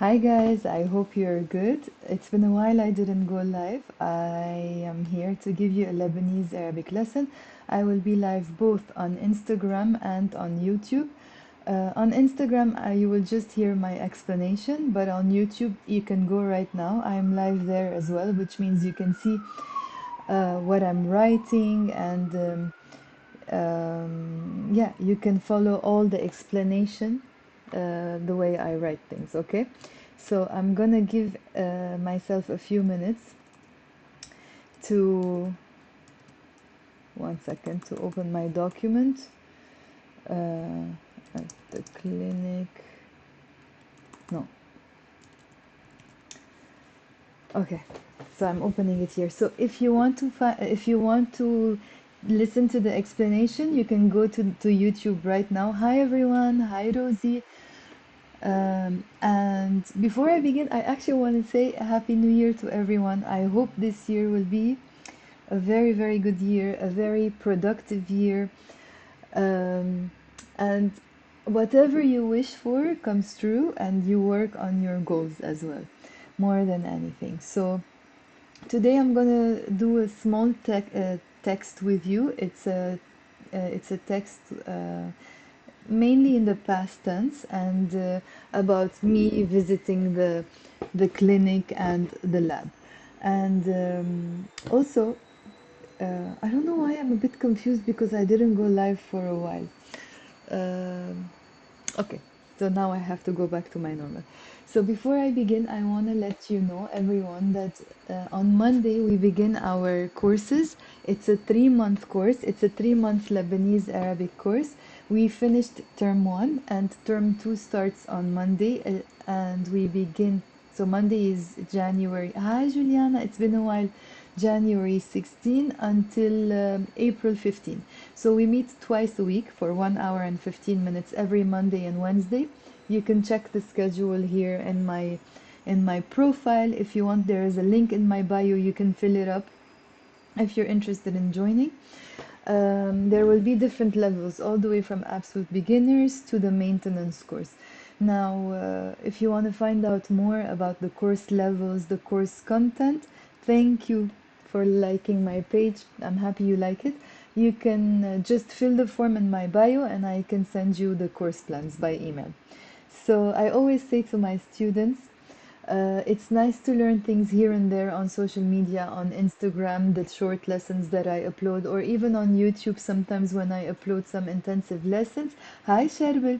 Hi guys, I hope you're good. It's been a while I didn't go live. I am here to give you a Lebanese Arabic lesson. I will be live both on Instagram and on YouTube. On Instagram, you will just hear my explanation, but on YouTube, you can go right now. I'm live there as well, which means you can see what I'm writing and yeah, you can follow all the explanation the way I write things, okay? So I'm gonna give myself a few minutes to, one second, to open my document at the clinic. No, okay. So I'm opening it here. So if you want to listen to the explanation, you can go to YouTube right now. Hi everyone. Hi Rosie. And before I begin, I actually want to say a Happy New Year to everyone. I hope this year will be a very, very good year, a very productive year. Um, and whatever you wish for comes true, and you work on your goals as well, more than anything. So today I'm gonna do a small text with you. It's a text mainly in the past tense and about me visiting the clinic and the lab. And also, I don't know why I'm a bit confused because I didn't go live for a while. Um Okay, so now I have to go back to my normal. So before I begin, I want to let you know, everyone, that on Monday we begin our courses. It's a 3-month course. It's a 3-month Lebanese Arabic course. We finished term 1 and term 2 starts on Monday and we begin. So Monday is January. Hi Juliana, it's been a while. January 16 until April 15. So we meet twice a week for 1 hour and 15 minutes every Monday and Wednesday. You can check the schedule here in my profile. If you want, there is a link in my bio. You can fill it up if you're interested in joining. There will be different levels, all the way from absolute beginners to the maintenance course. Now, if you want to find out more about the course levels, the course content, thank you for liking my page. I'm happy you like it. You can just fill the form in my bio and I can send you the course plans by email. So I always say to my students, it's nice to learn things here and there on social media, on Instagram, the short lessons that I upload, or even on YouTube sometimes when I upload some intensive lessons. Hi, Sherbel.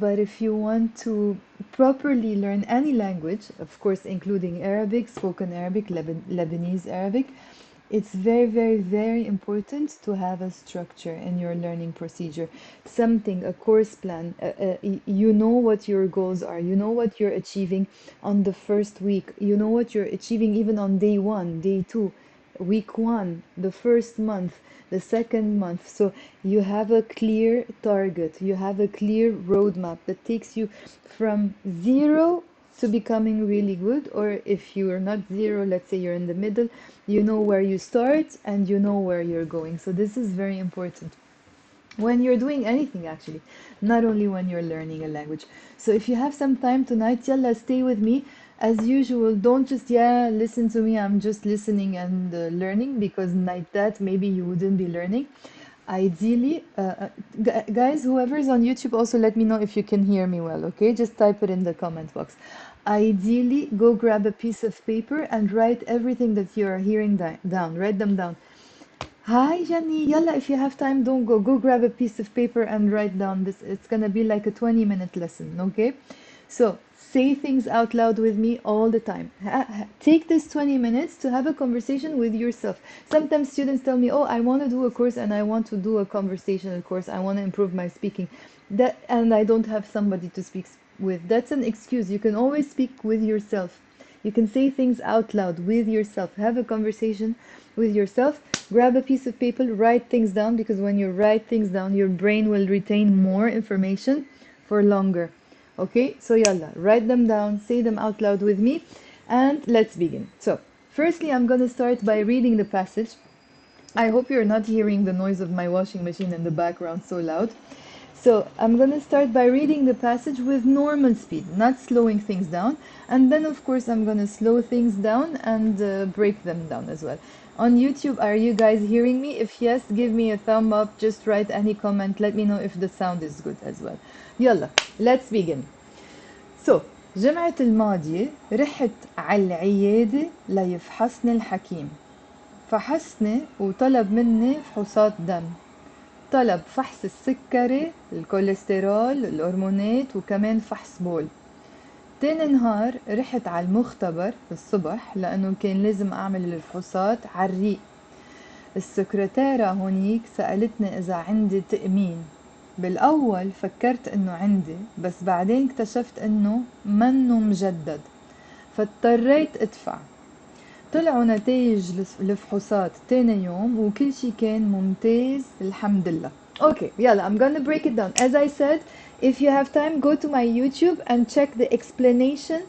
But if you want to properly learn any language, of course, including Arabic, spoken Arabic, Lebanese Arabic, it's very, very, very important to have a structure in your learning procedure. Something, a course plan. You know what your goals are. You know what you're achieving on the first week. You know what you're achieving even on day 1, day 2, week 1, the first month, the second month. So you have a clear target. You have a clear roadmap that takes you from 0 to becoming really good, or if you're not 0, let's say you're in the middle, you know where you start and you know where you're going. So this is very important when you're doing anything, actually, not only when you're learning a language. So if you have some time tonight, yalla, stay with me as usual. Don't just, yeah, listen to me, I'm just listening and learning, because like that maybe you wouldn't be learning. Ideally, guys, whoever is on YouTube, also let me know if you can hear me well, okay? Just type it in the comment box. Ideally, go grab a piece of paper and write everything that you are hearing down. Write them down. Hi, Jenny. Yalla, if you have time, don't go. Go grab a piece of paper and write down this. It's gonna be like a 20-minute lesson, okay? So say things out loud with me all the time. Take this 20 minutes to have a conversation with yourself. Sometimes students tell me, oh, I want to do a course and I want to do a conversational course. I want to improve my speaking. And I don't have somebody to speak with. That's an excuse. You can always speak with yourself. You can say things out loud with yourself. Have a conversation with yourself. Grab a piece of paper, write things down, because when you write things down, your brain will retain more information for longer. Okay, so yalla, write them down, say them out loud with me, and let's begin. So, firstly, I'm going to start by reading the passage. I hope you're not hearing the noise of my washing machine in the background so loud. So I'm going to start by reading the passage with normal speed, not slowing things down. And then, of course, I'm going to slow things down and break them down as well. On YouTube, are you guys hearing me? If yes, give me a thumb up. Just write any comment. Let me know if the sound is good as well. يلا, let's begin. So, جمعة الماضية رحت على العيادة ليفحصني الحكيم. فحصني وطلب مني فحوصات دم. طلب فحص السكري، الكوليسترول، الهرمونات، وكمان فحص بول. تاني نهار رحت على المختبر الصبح لأنه كان لازم أعمل الفحوصات على الريق. السكرتيرة هونيك سألتني إذا عندي تأمين. بالأول فكرت إنه عندي، بس بعدين اكتشفت إنه منه مجدد، فاضطريت أدفع. طلعوا نتائج الفحوصات تاني يوم وكل شي كان ممتاز الحمد لله. Okay, يلا, I'm gonna break it down. As I said, if you have time, go to my YouTube and check the explanation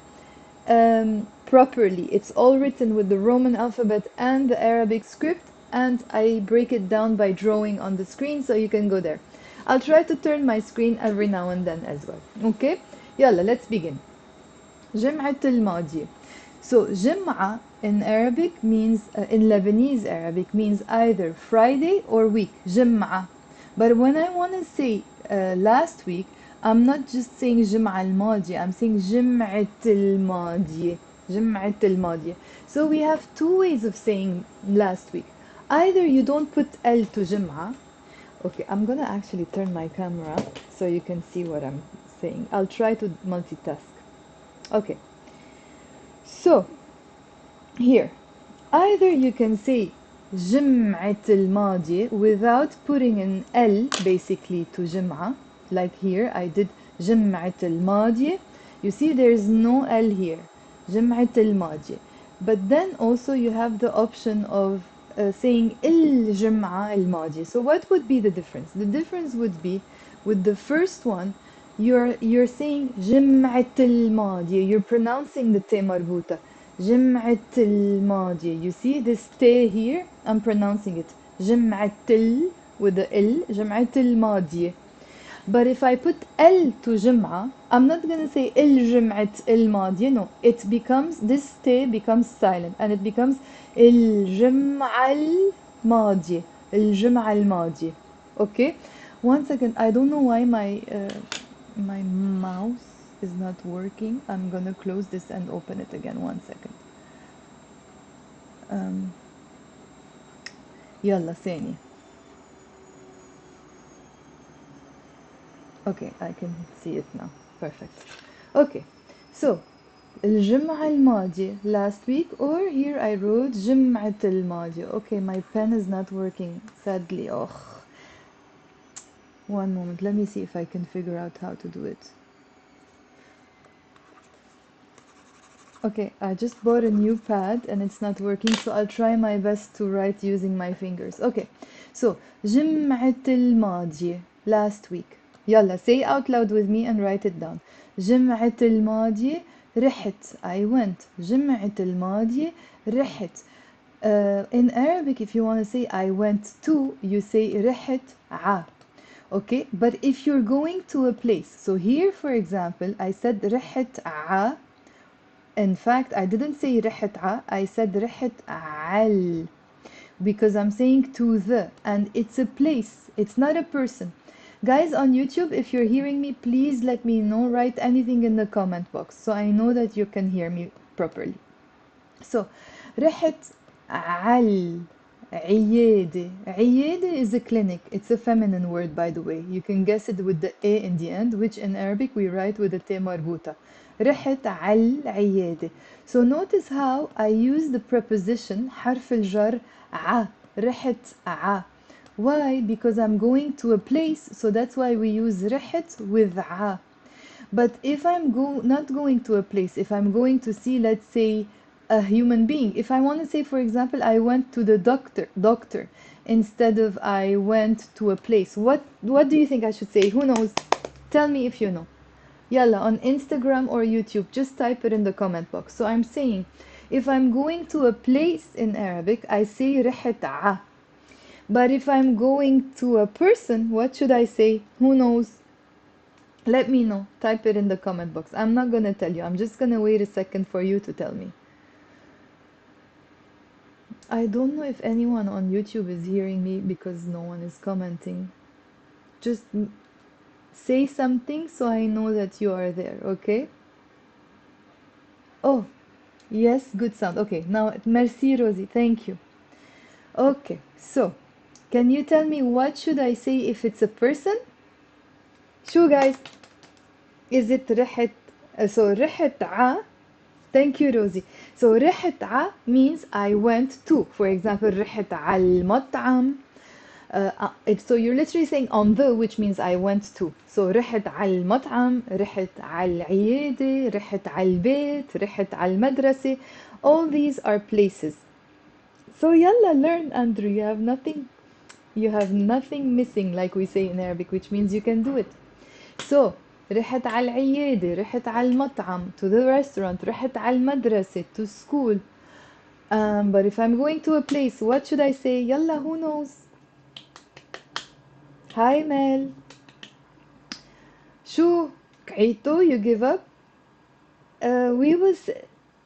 properly. It's all written with the Roman alphabet and the Arabic script, and I break it down by drawing on the screen, so you can go there. I'll try to turn my screen every now and then as well. Okay, يلا, let's begin. جمعة الماضية. So جمعة in Arabic means, in Lebanese Arabic means either Friday or week. جمعة. But when I want to say last week, I'm not just saying جمعة الماضية, I'm saying جمعة الماضية. جمعة الماضية. So we have two ways of saying last week. Either you don't put L to جمعة. Okay, I'm gonna actually turn my camera so you can see what I'm saying. I'll try to multitask. Okay. So, here, either you can say جمعة الماضية without putting an L basically to جمعة, like here I did جمعة الماضية. You see there's no L here, جمعة الماضية. But then also you have the option of saying الجمعة الماضية. So what would be the difference? The difference would be with the first one, you're saying جمعة الماضية. You're pronouncing the T مربوطة. جمعة الماضية. You see this T here? I'm pronouncing it. جمعة with the L. جمعة الماضية. But if I put L to جمعة, I'm not going to say الجمعة الماضية. No, it becomes, this T becomes silent and it becomes الجمعة الماضية. الجمعة الماضية. Okay? One second, I don't know why my mouse is not working. I'm gonna close this and open it again. One second. يلا ثاني. Okay, I can see it now. Perfect. Okay, so الجمعة الماضية last week, or here I wrote جمعة الماضية. Okay, my pen is not working sadly. Oh, one moment. Let me see if I can figure out how to do it. Okay, I just bought a new pad and it's not working, so I'll try my best to write using my fingers. Okay, so جمعة الماضية last week. يلا, say out loud with me and write it down. جمعة الماضية رحت. I went. جمعة الماضية رحت. In Arabic, if you want to say I went to, you say رحت ع. Okay, but if you're going to a place, so here for example, I said رحت ع. In fact, I didn't say رحت ع, I said رحت عل, because I'm saying to the, and it's a place, it's not a person. Guys on YouTube, if you're hearing me, please let me know, write anything in the comment box so I know that you can hear me properly. So, رحت عل عيادة. عيادة is a clinic. It's a feminine word, by the way. You can guess it with the A in the end, which in Arabic we write with the T مربوطة. رحت على العيادة. So notice how I use the preposition حرف الجر ع. رحت ع. Why? Because I'm going to a place, so that's why we use رحت with ع. But if I'm not going to a place, if I'm going to see, let's say, a human being, if I want to say, for example, I went to the doctor, instead of I went to a place, what do you think I should say? Who knows? Tell me if you know. Yalla, on Instagram or YouTube, just type it in the comment box. So I'm saying, if I'm going to a place in Arabic, I say رحت ع. But if I'm going to a person, what should I say? Who knows? Let me know. Type it in the comment box. I'm not gonna tell you. I'm just gonna wait a second for you to tell me. I don't know if anyone on YouTube is hearing me because no one is commenting. Just say something so I know that you are there, okay? Oh, yes, good sound. Okay, now, merci, Rosie. Thank you. Okay, so, can you tell me what should I say if it's a person? شو guys? Is it رحت? So, رحت ع. Thank you, Rosie. So, رحت ع means I went to. For example, رحت على المطعم. So you're literally saying on the, which means I went to. So رحت على المطعم, رحت على العيادة, رحت على البيت, رحت على المدرسة. All these are places. So يلا, learn, Andrew. You have nothing missing, like we say in Arabic, which means you can do it. So رحت على العيادة, رحت على المطعم, to the restaurant, رحت على المدرسة, to school. But if I'm going to a place, what should I say? يلا, who knows? Hi, Mel. شو كعيتو? You give up? We was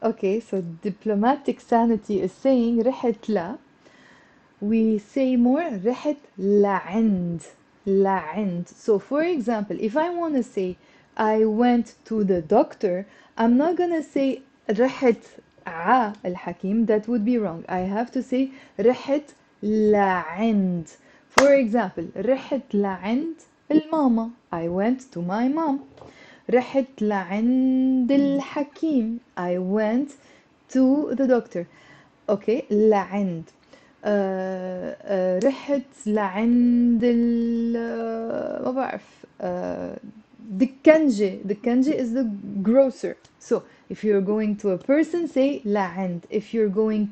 okay. So diplomatic sanity is saying رحت لا. We say more رحت لعند. لعند. So for example, if I want to say I went to the doctor, I'm not gonna say رحت ع الحكيم. That would be wrong. I have to say رحت لعند. For example, رحت لعند الماما. I went to my mom. رحت لعند الحكيم. I went to the doctor. Okay, لعند. رحت لعند ما بعرف. دكنجة. دكنجة is the grocer. So if you're going to a person, say لعند. If you're going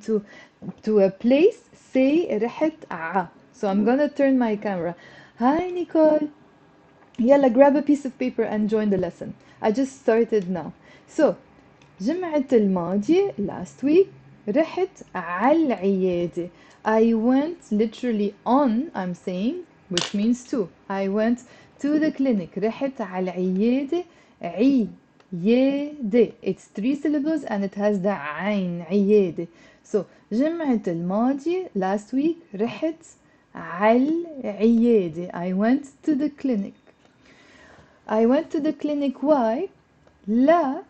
to a place, say رحت ع. So I'm gonna turn my camera. Hi, Nicole. يلا, grab a piece of paper and join the lesson. I just started now. So جمعة الماضية, last week, رحت على العيادة. I went literally on, I'm saying, which means to. I went to the clinic. رحت على العيادة. عيادة. It's 3 syllables and it has the عين. عيادة. So جمعة الماضية, last week, رحت على العيادة. I went to the clinic. I went to the clinic. Why? لا.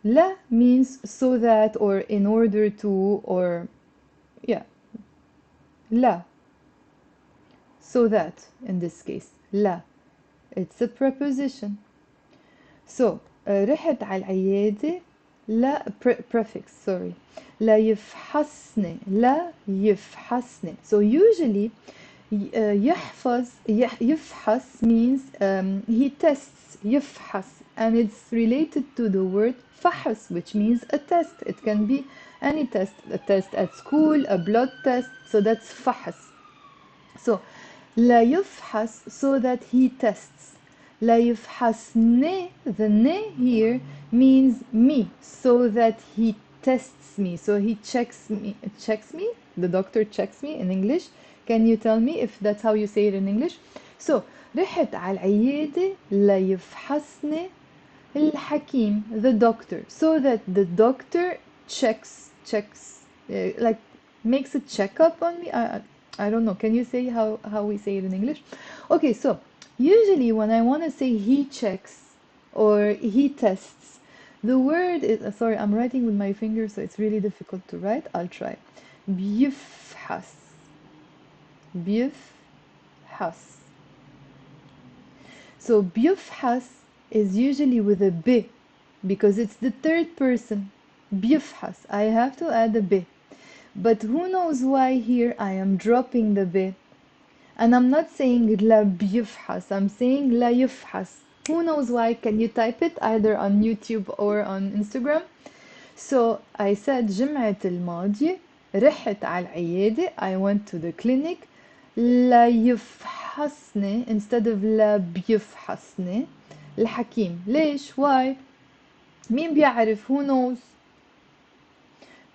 لا means so that or in order to or yeah. لا. So that in this case. لا. It's a preposition. So رحت على العيادة. لا prefix, sorry. لا يفحصني. لا يفحصني. So usually يحفظ يفحص means he tests. يفحص, and it's related to the word فحص, which means a test. It can be any test, a test at school, a blood test. So that's فحص. So لا يفحص, so that he tests. لا يفحصني, the ne here means me, so that he tests me. So he checks me. Checks me? The doctor checks me in English. Can you tell me if that's how you say it in English? So رحت على العيادة ليفحصني الحكيم, the doctor, so that the doctor checks, like makes a checkup on me. I don't know. Can you say how we say it in English? Okay, so usually when I want to say he checks or he tests, the word is, sorry, I'm writing with my fingers, so it's really difficult to write. I'll try. بيفحص. بيفحص. So بيفحص is usually with a ب because it's the third person. بيفحص. I have to add a ب. But who knows why here I am dropping the ب. And I'm not saying لا بيفحص. I'm saying لا يفحص. Who knows why? Can you type it either on YouTube or on Instagram? So I said جمعة الماضية رحت على العيادة. I went to the clinic. لا يفحصني instead of لا بيفحصني الحكيم. ليش؟ why؟ مين بيعرف؟ who knows؟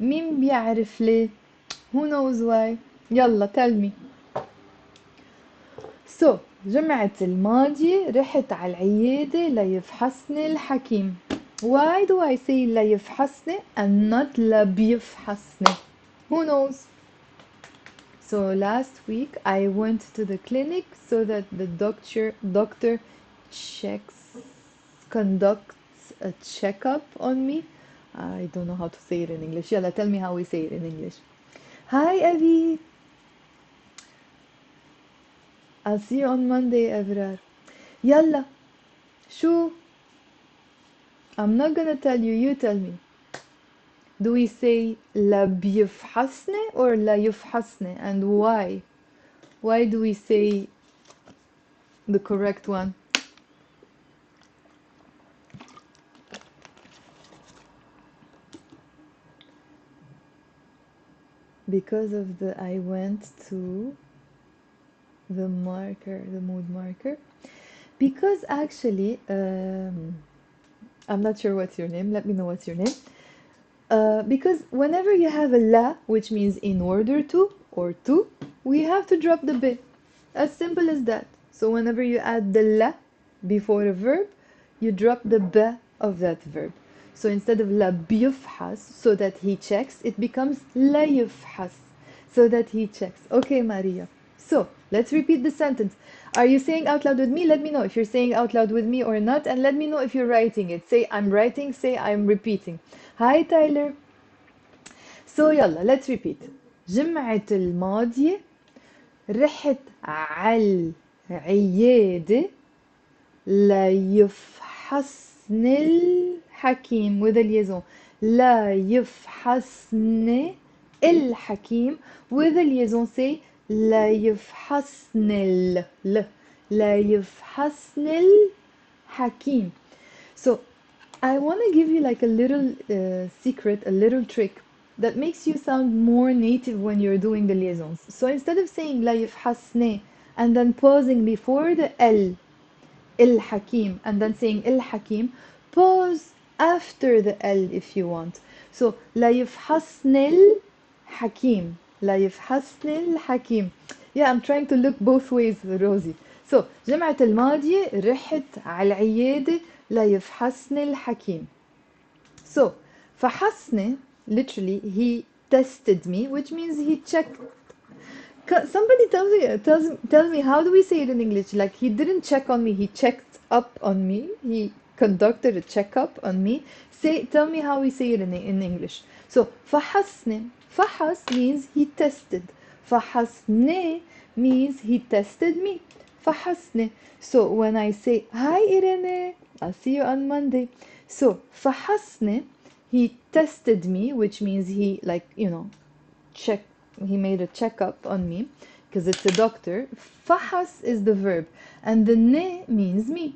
مين بيعرف ليه؟ who knows why؟ يلا tell me. So جمعة الماضي رحت على العيادة ليفحصني الحكيم. Why do I say ليفحصني and not لبيفحصني? Who knows? So last week I went to the clinic so that the doctor conducts a checkup on me. I don't know how to say it in English. Yalla, tell me how we say it in English. Hi, Evie. I'll see you on Monday, Evrar. Yalla, شو? I'm not gonna tell you, you tell me. Do we say لا بيفحصني or لا يفحصني, and why? Why do we say the correct one? Because of the I went to the mood marker. Because actually, I'm not sure what's your name. Let me know what's your name. Because whenever you have a la, which means in order to or to, we have to drop the b. As simple as that. So whenever you add the la before a verb, you drop the b of that verb. So instead of la بيفحص, so that he checks, it becomes لا يفحص, so that he checks. Okay, Maria. So let's repeat the sentence. Are you saying out loud with me? Let me know if you're saying out loud with me or not, and let me know if you're writing it. Say I'm writing, say I'm repeating. Hi, Tyler. So يلا, let's repeat. جمعة الماضية رحت على العيادة ليفحصن الحكيم with a liaison. لا يفحصن الحكيم with a liaison. Say لا يفحصن لا يفحصن الحكيم. So I want to give you like a little secret, a little trick that makes you sound more native when you're doing the liaisons. So instead of saying لا يفحصن and then pausing before the L, الحكيم, and then saying الحكيم, pause after the L if you want. So لا يفحصن الحكيم, لا يفحصن الحكيم. Yeah, I'm trying to look both ways, Rosie. So جمعة الماضية رحت على العيادة لا يفحصن الحكيم. So فحصني, literally he tested me, which means he checked. Somebody tells me how do we say it in English? Like he didn't check on me, he checked up on me. He conducted a checkup on me. Tell me how we say it in English. So فحصني. فحص means he tested. فحصني means he tested me. فحصني. So when I say hi Irene, I'll see you on Monday. So فحصني, he tested me, which means he, like, checked. He made a checkup on me because it's a doctor. فحص is the verb and the ne means me.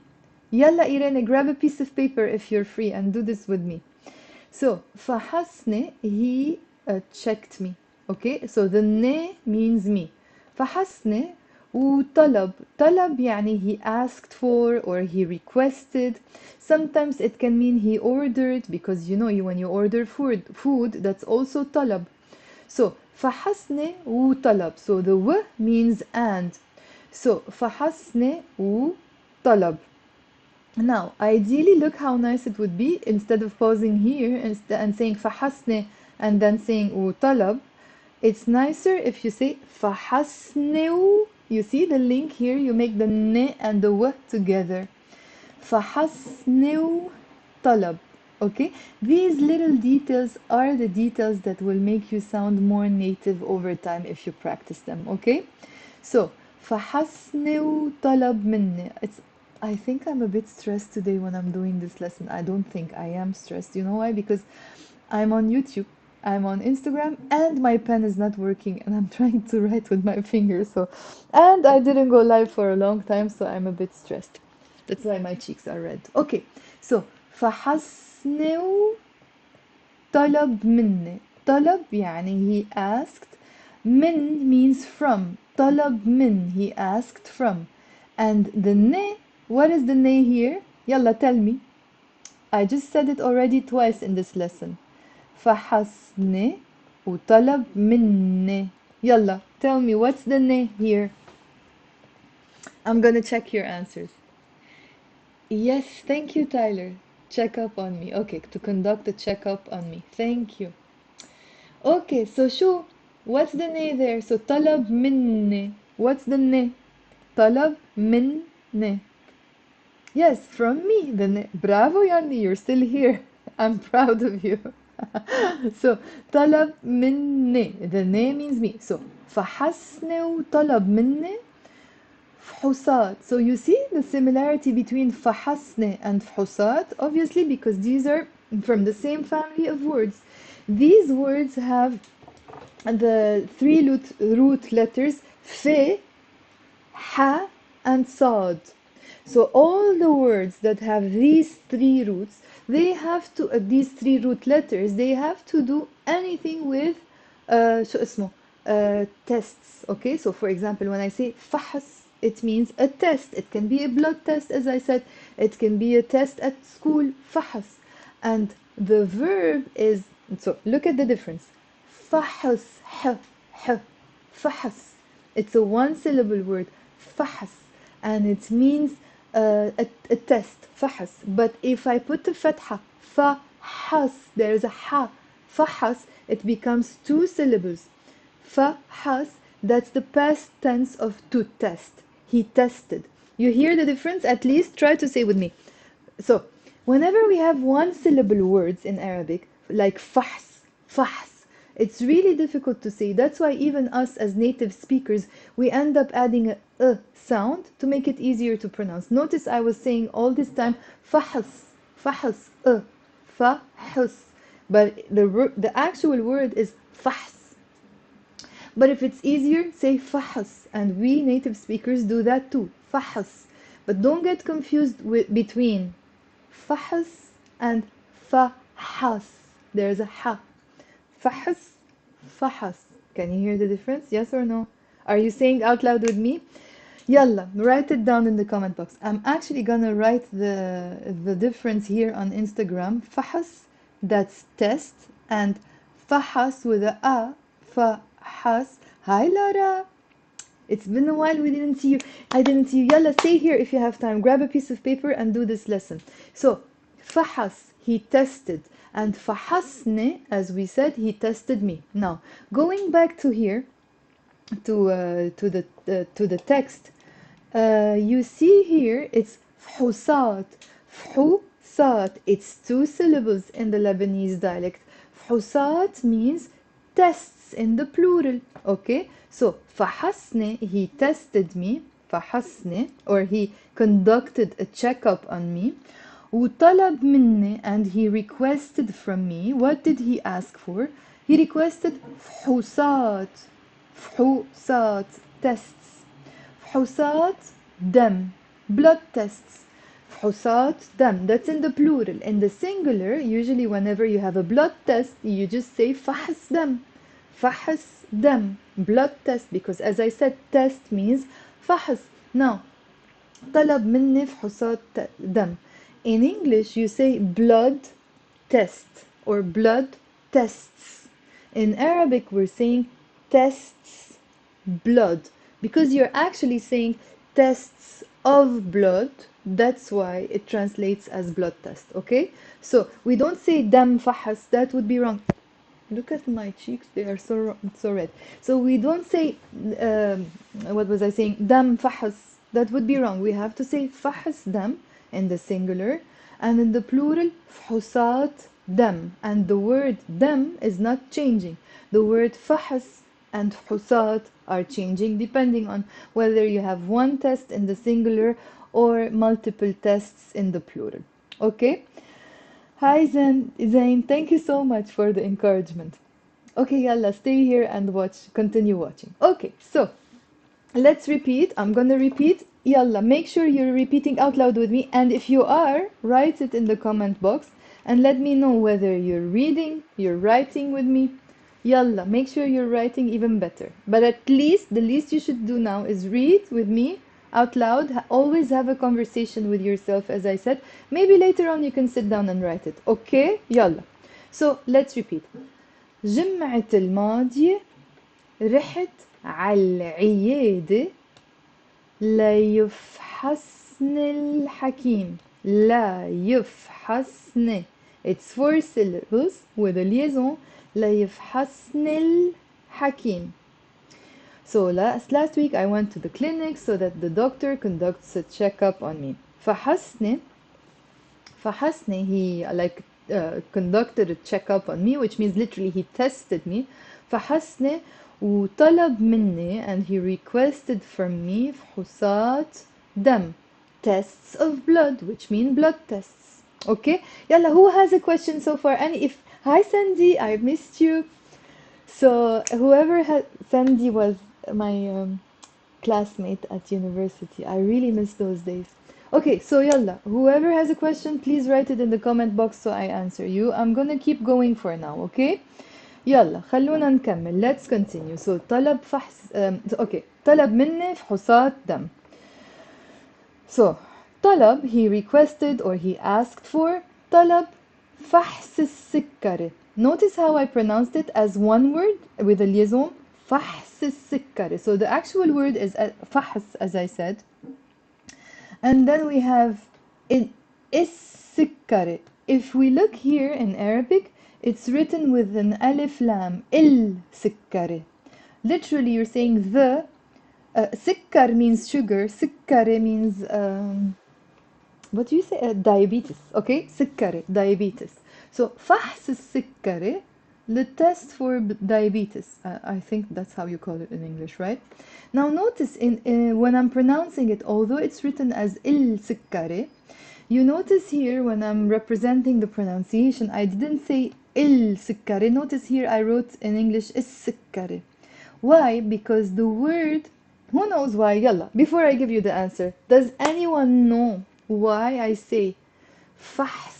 Yalla Irene, grab a piece of paper if you're free and do this with me. So فحصني, he checked me. Okay, so the ne means me. فحصني وطلب. طلب يعني he asked for or he requested. Sometimes it can mean he ordered, because when you order food, that's also طلب. So فحصني وطلب. So the w means and. So فحصني وطلب. Now, ideally, look how nice it would be instead of pausing here and saying فحصني and then saying وطلب. It's nicer if you say فحصني و. You see the link here? You make the n and the w together. فحصني وطلب. Okay, these little details are the details that will make you sound more native over time if you practice them. Okay, so فحصني وطلب مني. I think I'm a bit stressed today when I'm doing this lesson. I don't think I am stressed. You know why? Because I'm on YouTube, I'm on Instagram, and my pen is not working, and I'm trying to write with my fingers. And I didn't go live for a long time, so I'm a bit stressed. That's why my cheeks are red. Okay, so فحصني وطلب مني. طلب يعني he asked. من means from. طلب من, he asked from. And the ne, what is the ne here? Yalla, tell me. I just said it already twice in this lesson. فحصني وطلب مني. Yalla, tell me, what's the ne here? I'm gonna check your answers. Yes, thank you, Tyler. Check up on me. Okay, to conduct a checkup on me. Thank you. Okay, so شو what's the ne there? So طلب مني. What's the ne? طلب مني. Yes, from me. The ne. Bravo, Yanni, you're still here. I'm proud of you. So طلب مني. The ne means me. So فحسني وطلب مني فحوصات. So you see the similarity between فحسني and فحوصات, obviously because these are from the same family of words. These words have the three root letters fe, ha, and sad. So all the words that have these three roots, they have to these three root letters, they have to do anything with شو اسمه tests. Okay, so for example, when I say فحص, it means a test. It can be a blood test, as I said. It can be a test at school. فحص. And the verb is, so look at the difference. فحص, فحص. It's a one syllable word. فحص. And it means a test. فحص. But if I put the فتحة, فحص, there's a ha. فحص, it becomes two syllables. فحص, that's the past tense of to test. He tested. You hear the difference? At least try to say with me. So, whenever we have one syllable words in Arabic, like fahs, fahs, it's really difficult to say. That's why even us as native speakers, we end up adding a sound to make it easier to pronounce. Notice I was saying all this time fahs, fahs, fahs. But the actual word is fahs. But if it's easier, say fahas. And we native speakers do that too. Fahas. But don't get confused between fahas and fahas. There's a ha. Fahas, fahas. Can you hear the difference? Yes or no? Are you saying out loud with me? Yalla, write it down in the comment box. I'm actually gonna write the difference here on Instagram. Fahas, that's test, and fahas with a, fahas. Hi Lara. It's been a while we didn't see you. I didn't see you. Yalla, stay here if you have time. Grab a piece of paper and do this lesson. So, fahas, he tested. And fahasne, as we said, he tested me. Now, going back to here, to the text, you see here it's فحوصات. فحوصات. It's two syllables in the Lebanese dialect. فحوصات means tests in the plural. Okay, so فحصني, he tested me. فحصني, or he conducted a checkup on me. وطلب مني, and he requested from me. What did he ask for? He requested فحوصات. فحوصات, tests. فحوصات دم, blood tests. فحوصات دم, that's in the plural. In the singular, usually whenever you have a blood test, you just say فحص دم. فحص دم, blood test, because as I said, test means فحص. Now, طلب مني فحوصات دم. In English, you say blood test or blood tests. In Arabic, we're saying tests blood, because you're actually saying tests of blood. That's why it translates as blood test. Okay, so we don't say dam fahas, that would be wrong. Look at my cheeks, they are so red. So we don't say what was I saying, dam fahas, that would be wrong. We have to say fahas dam in the singular, and in the plural fahusat dam, and the word dam is not changing. The word fahas and husat are changing depending on whether you have one test in the singular or multiple tests in the plural. Okay? Hi Zain, thank you so much for the encouragement. Okay, yalla, stay here and continue watching. Okay, so let's repeat. I'm gonna repeat. Yalla, make sure you're repeating out loud with me, and if you are, write it in the comment box and let me know whether you're reading, you're writing with me. Yalla, make sure you're writing even better. But at least, the least you should do now is read with me out loud. Always have a conversation with yourself, as I said. Maybe later on you can sit down and write it. Okay? Yalla. So let's repeat. جمعة الماضية رحت على العيادة ليفحصن الحكيم. لا يفحصن. It's four syllables with a liaison. ليفحصن الحكيم. So last week I went to the clinic so that the doctor conducts a checkup on me. فحصني he conducted a checkup on me, which means literally he tested me. فحصني وطلب مني, and he requested from me فحوصات دم, tests of blood, which mean blood tests. Okay, يلا, who has a question so far? Hi Sandy, I missed you. So whoever had, Sandy was my classmate at university. I really miss those days. Okay, so yalla, whoever has a question, please write it in the comment box so I answer you. I'm gonna keep going for now, okay? يلا خلونا نكمل. Let's continue. So طلب فحص okay, طلب مني فحوصات دم. So طلب, he requested or he asked for. طلب فحص السكري. Notice how I pronounced it as one word with a liaison. فحص السكري. So the actual word is فحص, as I said. And then we have السكري. If we look here in Arabic, it's written with an alif lam. السكري. Literally, you're saying the. سكر means sugar. سكري means what do you say? Diabetes. Okay, سكري, diabetes. So فحص السكري, the test for diabetes. I think that's how you call it in English, right? Now notice when I'm pronouncing it, although it's written as السكري, you notice here when I'm representing the pronunciation, I didn't say السكري. Notice here I wrote in English السكري. Why? Because the word, who knows why? Yalla, before I give you the answer, does anyone know why I say فحص?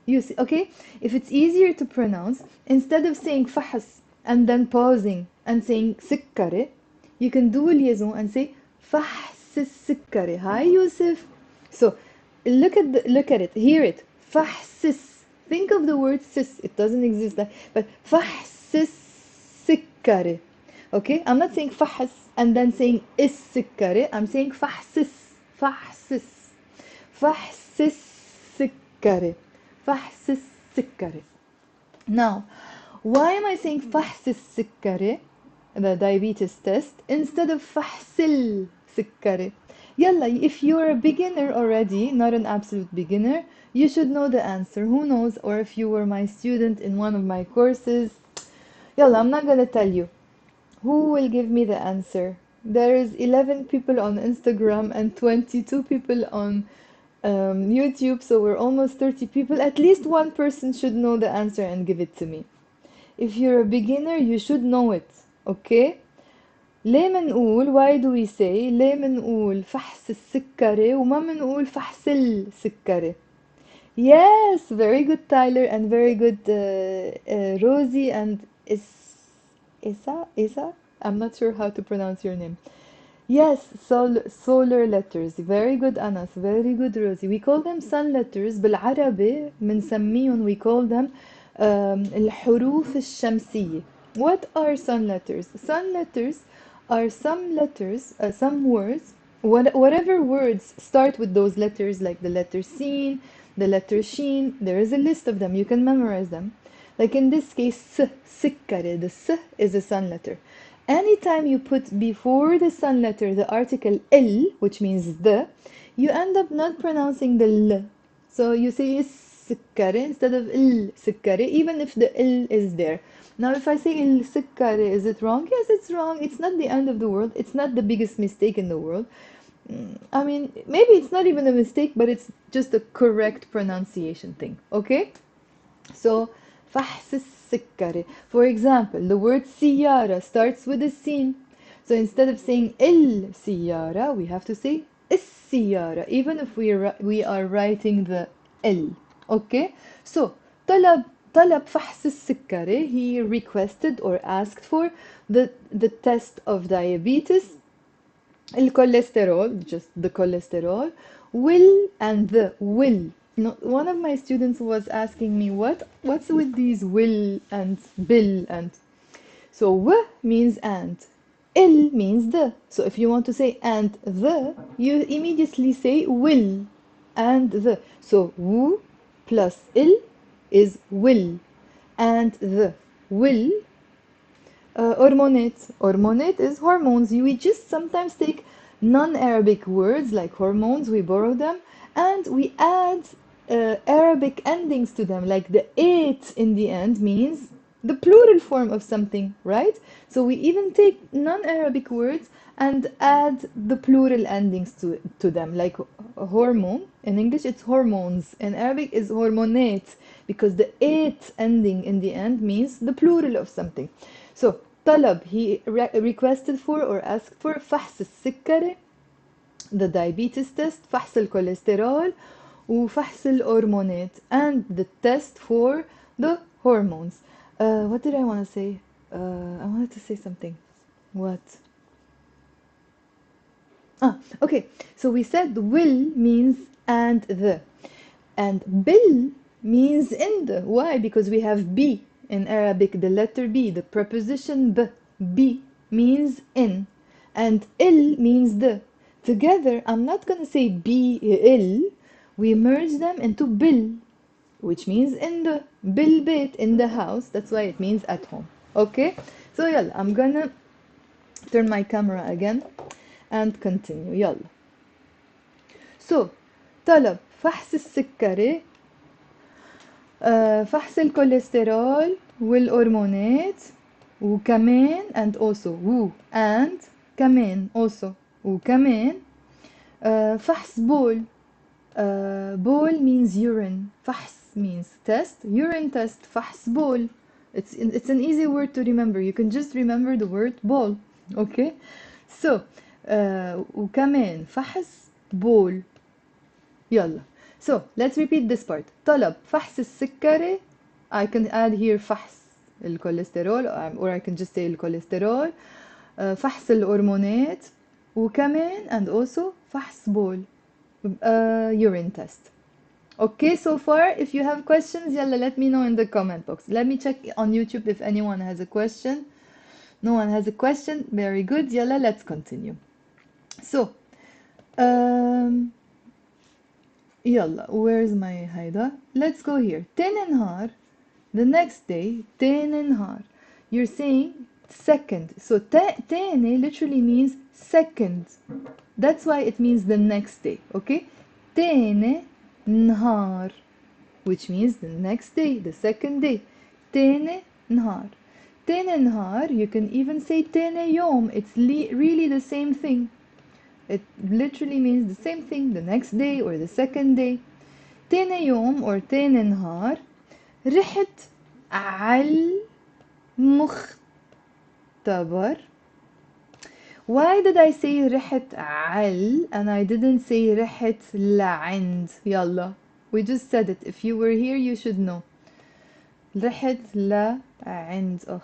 You see, okay? If it's easier to pronounce, instead of saying فحص and then pausing and saying سكري, you can do a liaison and say فحص السكري. Hi, Yusuf. So look at it, hear it. فحص. Think of the word sis. It doesn't exist, but فحص السكري. Okay, I'm not saying فحص and then saying السكري. I'm saying فحص. فحص. فحص السكري. فحص السكري. Now, why am I saying فحص السكري, the diabetes test, instead of فحص السكري? Yalla, if you're a beginner already, not an absolute beginner, you should know the answer. Who knows? Or if you were my student in one of my courses, yalla, I'm not gonna tell you. Who will give me the answer? There is 11 people on Instagram and 22 people on YouTube, so we're almost 30 people. At least one person should know the answer and give it to me. If you're a beginner, you should know it, okay? ليه منقول, why do we say, ليه منقول فحص السكري وما منقول فحص السكري? Yes, very good Tyler, and very good Rosie and Isa? I'm not sure how to pronounce your name. Yes, solar letters. Very good Anas, very good Rosie. We call them sun letters. بالعربي بنسميهم, we call them الحروف الشمسية. What are sun letters? Sun letters are some letters, some words, whatever words start with those letters, like the letter sin, the letter shin. There is a list of them. You can memorize them. Like in this case, سكري. The s is a sun letter. Anytime you put before the sun letter the article l, which means the, you end up not pronouncing the l. So you say السكري instead of السكري, even if the l is there. Now if I say السكري, is it wrong? Yes, it's wrong. It's not the end of the world. It's not the biggest mistake in the world. I mean, maybe it's not even a mistake, but it's just a correct pronunciation thing. Okay? So فحص السكري. For example, the word سيارة starts with a sin. So instead of saying السيارة, we have to say السيارة, even if we are writing the L. Okay? So طلب فحص السكري, he requested or asked for the test of diabetes, الكوليسترول, just the cholesterol, will and the will. No, one of my students was asking me what's with these will and bill and, So w means and, il means the. So if you want to say and the, you immediately say will and the. So w plus il is will, and the will. Hormonate. Hormonate is hormones. We just sometimes take non-Arabic words like hormones, we borrow them, and we add Arabic endings to them. Like the it in the end means the plural form of something, right? So we even take non-Arabic words and add the plural endings to them. Like hormone, in English it's hormones. In Arabic is hormonate, because the it ending in the end means the plural of something. So طلب, he requested for or asked for فحص السكري, the diabetes test, فحص الكوليسترول, وفحص الهرمونات, and the test for the hormones. What did I want to say? I wanted to say something. What? Okay. So we said will means and the. And bil means in the. Why? Because we have B in Arabic, the letter B, the preposition b. B means in. And il means the. Together, I'm not going to say B, il. We merge them into bil, which means in the. Bil bit, in the house. That's why it means at home. Okay? So, yalla, I'm going to turn my camera again and continue. Yalla. So, طلب فحص السكري، فحص الكوليسترول والهرمونات، وكمان and also and كمان also وكمان فحص بول. Bol means urine. فحص means test. Urine test. فحص بول. It's an easy word to remember. You can just remember the word ball. Okay? So وكمان فحص بول. يلا. So let's repeat this part. طلب فحص السكري. I can add here فحص الكوليسترول, or I can just say الكوليسترول. فحص الهرمونات, وكمان and also فحص بول, urine test. Okay, so far, if you have questions, يلا let me know in the comment box. Let me check on YouTube if anyone has a question. No one has a question. Very good. يلا, let's continue. So, يلا, where's my هيدا? Let's go here. تاني نهار, the next day, تاني نهار. You're saying second. So تاني literally means second. That's why it means the next day. Okay? تاني نهار, which means the next day, the second day. تاني نهار. تاني نهار, you can even say تاني يوم. It's really the same thing. It literally means the same thing, the next day or the second day. تاني يوم or تاني نهار, رحت على المختبر. Why did I say رحت على and I didn't say رحت لعند? يلا, we just said it. If you were here, you should know. رحت لعند. Ugh,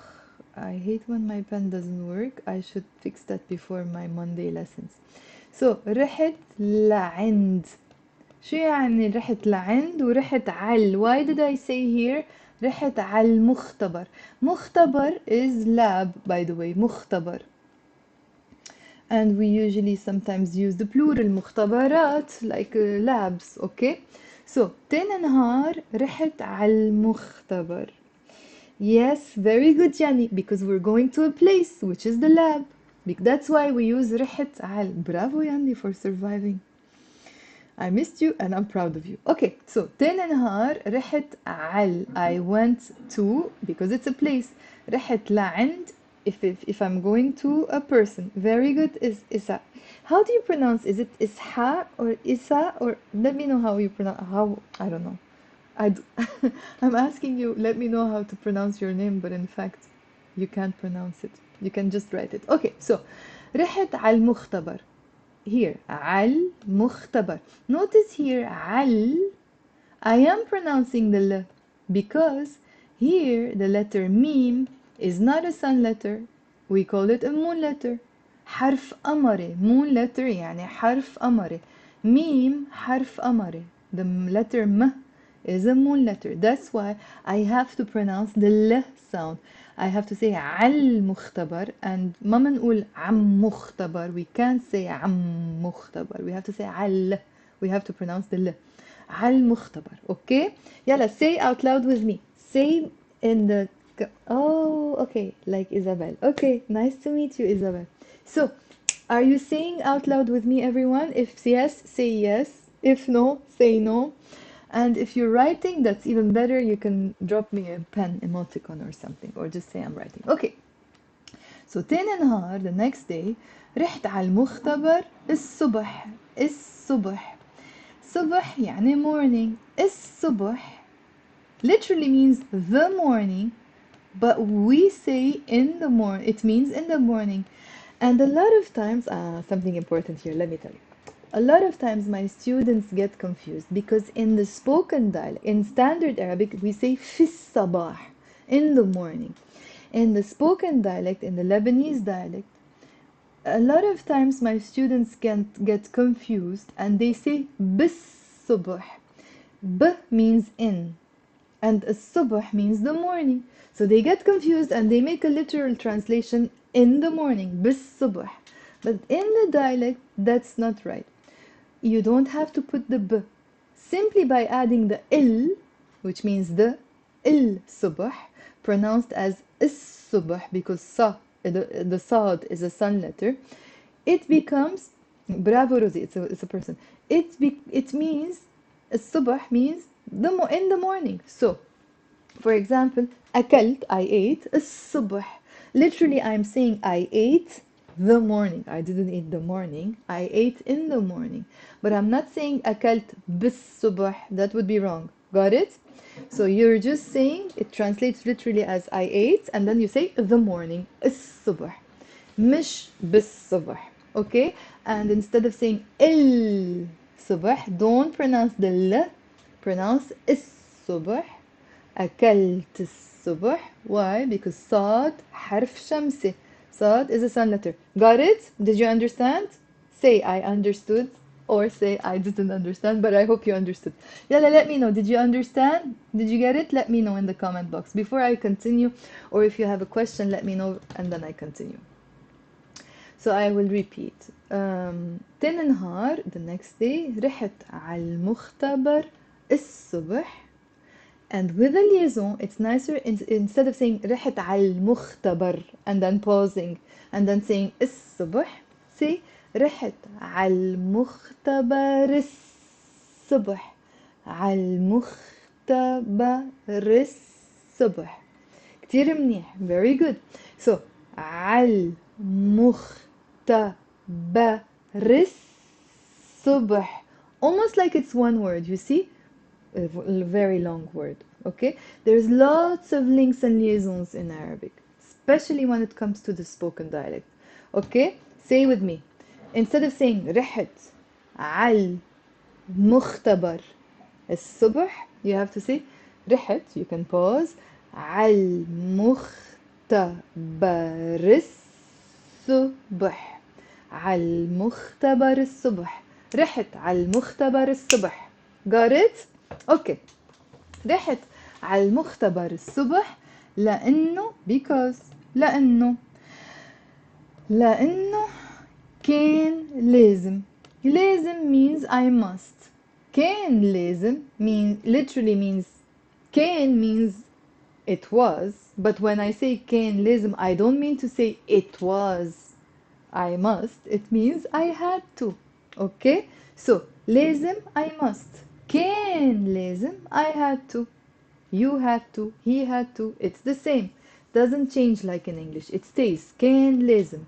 I hate when my pen doesn't work. I should fix that before my Monday lessons. So رحت لعند. شو يعني رحت لعند ورحت على? Why did I say here رحت على المختبر? مختبر is lab, by the way. مختبر. And we usually sometimes use the plural مختبرات, like labs. Okay? So تاني نهار رحت على المختبر. Yes, very good, Jani, because we're going to a place, which is the lab. That's why we use رحت على. Bravo, Yanni, for surviving. I missed you and I'm proud of you. Okay, so تاني نهار رحت على. I went to, because it's a place. رحت لعند, if I'm going to a person. Very good, is Isa. How do you pronounce? Is it Isha or Isa, or let me know how you pronounce. How, I don't know. I'm asking you, let me know how to pronounce your name, but in fact, you can't pronounce it. You can just write it. Okay, so رحت على المختبر. Here, على المختبر. Notice here, على. I am pronouncing the L, because here the letter mim is not a sun letter. We call it a moon letter. حرف قمري. Moon letter يعني حرف قمري. ميم حرف قمري. The letter M is a moon letter. That's why I have to pronounce the L sound. I have to say عال مختبر, and ما نقول عم مختبر. We can't say عم مختبر. We have to say عال. We have to pronounce the l. عال مختبر. Okay? يلا, say out loud with me. Say in the... Oh, okay. Like Isabel. Okay, nice to meet you, Isabel. So, are you saying out loud with me, everyone? If yes, say yes. If no, say no. And if you're writing, that's even better. You can drop me a pen emoticon or something, or just say I'm writing. Okay. So تاني نهار, the next day, رحت على المختبر الصبح. الصبح. صبح يعني morning. الصبح literally means the morning, but we say in the morning. It means in the morning. And a lot of times, something important here, let me tell you. A lot of times my students get confused because in the spoken dialect, in standard Arabic, we say في الصباح, in the morning. In the spoken dialect, in the Lebanese dialect, a lot of times my students can get confused and they say بالصبح. B means in, and الصبح means the morning. So they get confused and they make a literal translation in the morning, بالصبح. But in the dialect, that's not right. You don't have to put the b. Simply by adding the il, which means the subh, pronounced as is-subh because sa, the sad is a sun letter, it becomes, bravo Rosie, it's a person. It means, الصبح means in the morning. So, for example, أكلت, I ate, الصبح. Literally, I'm saying I ate the morning. I didn't eat the morning. I ate in the morning. But I'm not saying أكلت بالصبح. That would be wrong. Got it? So you're just saying, it translates literally as I ate, and then you say the morning. الصبح. مش بالصبح. Okay? And instead of saying الصبح, don't pronounce the l. Pronounce الصبح. أكلت الصبح. Why? Because صاد حرف شمسي. صاد is a sun letter. Got it? Did you understand? Say I understood, or say I didn't understand, but I hope you understood. Yalla, let me know. Did you understand? Did you get it? Let me know in the comment box before I continue, or if you have a question, let me know and then I continue. So I will repeat. تاني نهار, the next day, رحت على المختبر الصبح. And with a liaison, it's nicer instead of saying رحت على المختبر and then pausing and then saying الصبح, say رحت على المختبر الصبح. على المختبر الصبح. كتير منيح. Very good. So على المختبر الصبح. Almost like it's one word, you see? A very long word. Okay, there's lots of links and liaisons in Arabic, especially when it comes to the spoken dialect. Okay, say with me. Instead of saying رحت على المختبر الصبح, you have to say رحت, you can pause, على المختبر الصبح. على المختبر الصبح. رحت على المختبر الصبح. Got it? Okay. رحت على المختبر الصبح لأنه لأنه كان لازم. لازم means I must. كان لازم literally means كان means it was, but when I say كان لازم, I don't mean to say it was I must. It means I had to. Okay? So لازم I must. كان لازم I had to. You had to. He had to. It's the same. Doesn't change like in English. It stays. كان لازم.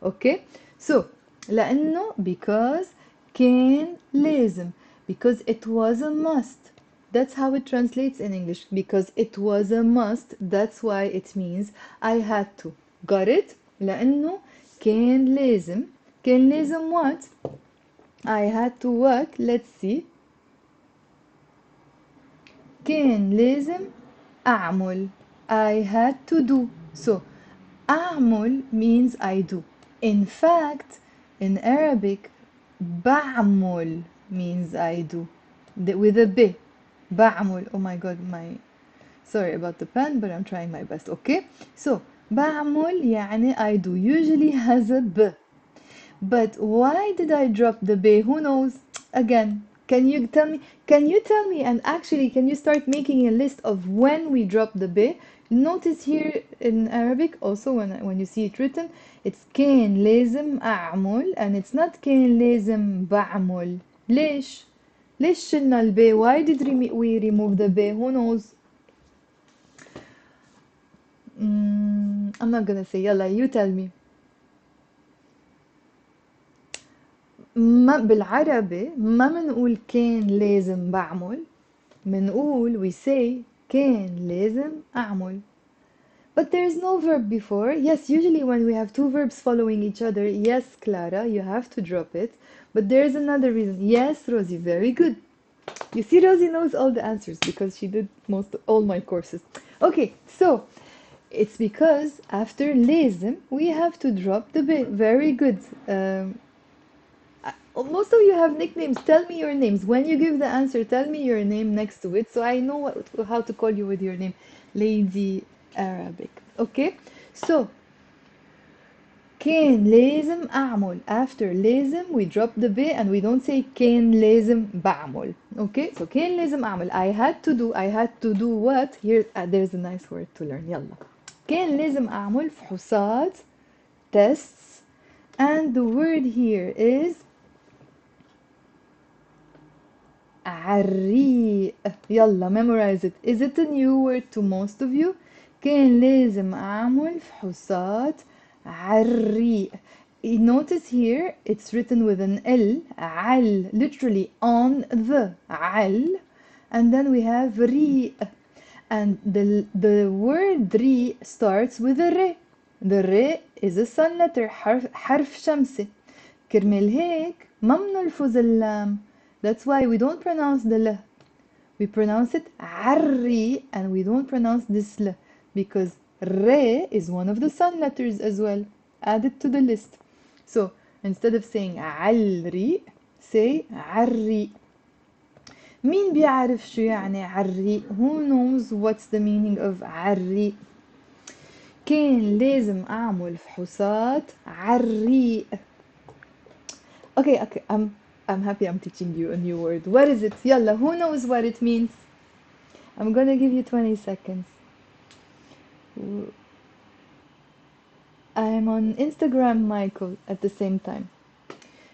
Okay? So لأنه because كان لازم. Because it was a must. That's how it translates in English. Because it was a must. That's why it means I had to. Got it? لأنه كان لازم. كان لازم what? I had to what? Let's see. كان لازم أعمل. I had to do. So أعمل means I do. In fact, in Arabic, بعمل means I do. With a B. بعمل. Oh my god, my Sorry about the pen, but I'm trying my best. Okay, so بعمل يعني I do, usually has a b. But why did I drop the B? Who knows? Again, can you tell me? Can you tell me? And actually, can you start making a list of when we drop the B? Notice here in Arabic also when you see it written, it's كان لازم أعمل and it's not كان لازم بعمل. ليش؟ ليش شلنا البي? Why did we remove the B? Who knows? I'm not gonna say. يلا, you tell me. ما بالعربي ما منقول كان لازم بعمل، منقول we say كان لازم أعمل. But there is no verb before. Yes, usually when we have two verbs following each other, yes, Clara, you have to drop it. But there is another reason. Yes, Rosie, very good. You see, Rosie knows all the answers because she did all my courses. Okay, so it's because after لازم we have to drop the bit. Very good. Most of you have nicknames. Tell me your names. When you give the answer, tell me your name next to it so I know how to call you with your name. Lady Arabic. Okay? So, كان لازم أعمل. After لازم, we drop the B and we don't say كان لازم بعمل. Okay? So, كان لازم أعمل. I had to do what? Here, there's a nice word to learn. يلا. كان لازم أعمل فحوصات, tests, and the word here is عريق. يلا, memorize it. Is it a new word to most of you? كان لازم أعمل فحوصات عريق. Notice here it's written with an L, عل, literally on the, عل, and then we have ريق, and the word ريق starts with a ر. The ر is a sun letter, حرف شمسي. كرمال هيك ما بنلفظ اللام. That's why we don't pronounce the l. We pronounce it عري, and we don't pronounce this l because re is one of the sun letters as well. Add it to the list. So instead of saying عالري, say عري. مين بيعرف شو يعني عري? Who knows what's the meaning of عري? كان لازم أعمل فحوصات عري. Okay, I'm happy I'm teaching you a new word. What is it? Yalla, who knows what it means? I'm gonna give you 20 seconds. I'm on Instagram, Michael, at the same time.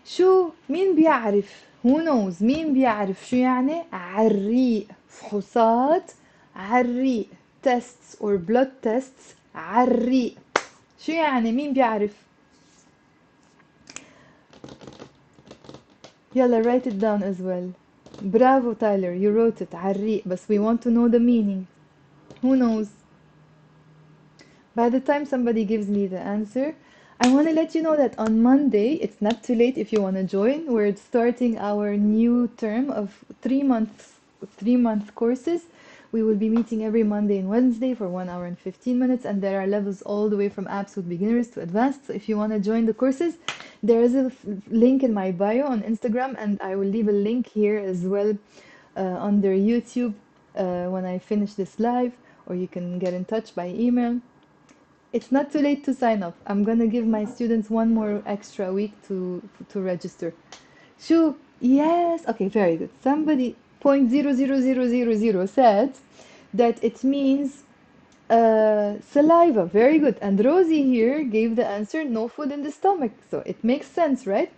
شو مين بيعرف? Who knows? مين بيعرف شو يعني عريق؟ فحوصات عريق. Tests or blood tests عريق. شو يعني؟ مين بيعرف؟ يلا, write it down as well. Bravo, Tyler, you wrote it عريق, but we want to know the meaning. Who knows? By the time somebody gives me the answer, I want to let you know that on Monday, it's not too late if you want to join. We're starting our new term of 3-month courses. We will be meeting every Monday and Wednesday for 1 hour and 15 minutes, and there are levels all the way from absolute beginners to advanced. So if you want to join the courses, there is a link in my bio on Instagram, and I will leave a link here as well under YouTube when I finish this live, or you can get in touch by email. It's not too late to sign up. I'm gonna give my students one more extra week to register. Shoo, yes, okay, very good. Somebody 0.00000 said that it means saliva. Very good. And Rosie here gave the answer no food in the stomach. So it makes sense, right?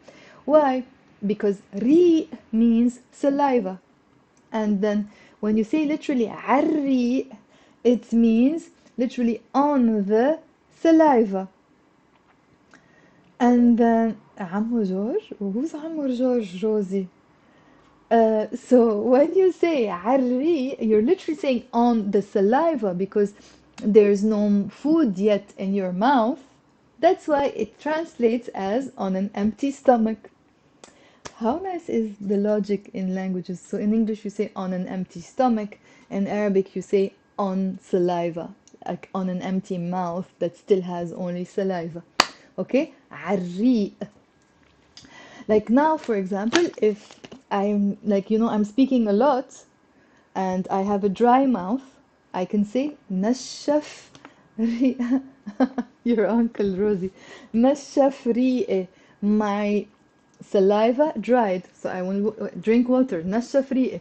Why? Because ri means saliva. And then when you say literally عري, it means literally on the saliva. And then عمو جورج? Who's عمو جورج, Rosie? So when you say عري, you're literally saying on the saliva because there's no food yet in your mouth. That's why it translates as on an empty stomach. How nice is the logic in languages? So in English you say on an empty stomach, in Arabic you say on saliva, like on an empty mouth that still has only saliva. Okay? عريق. Like now, for example, if I'm like, I'm speaking a lot and I have a dry mouth, I can say نشف ريقه. Your uncle Rosie. نشف ريقه. My saliva dried, so I will drink water. نشف ريقه.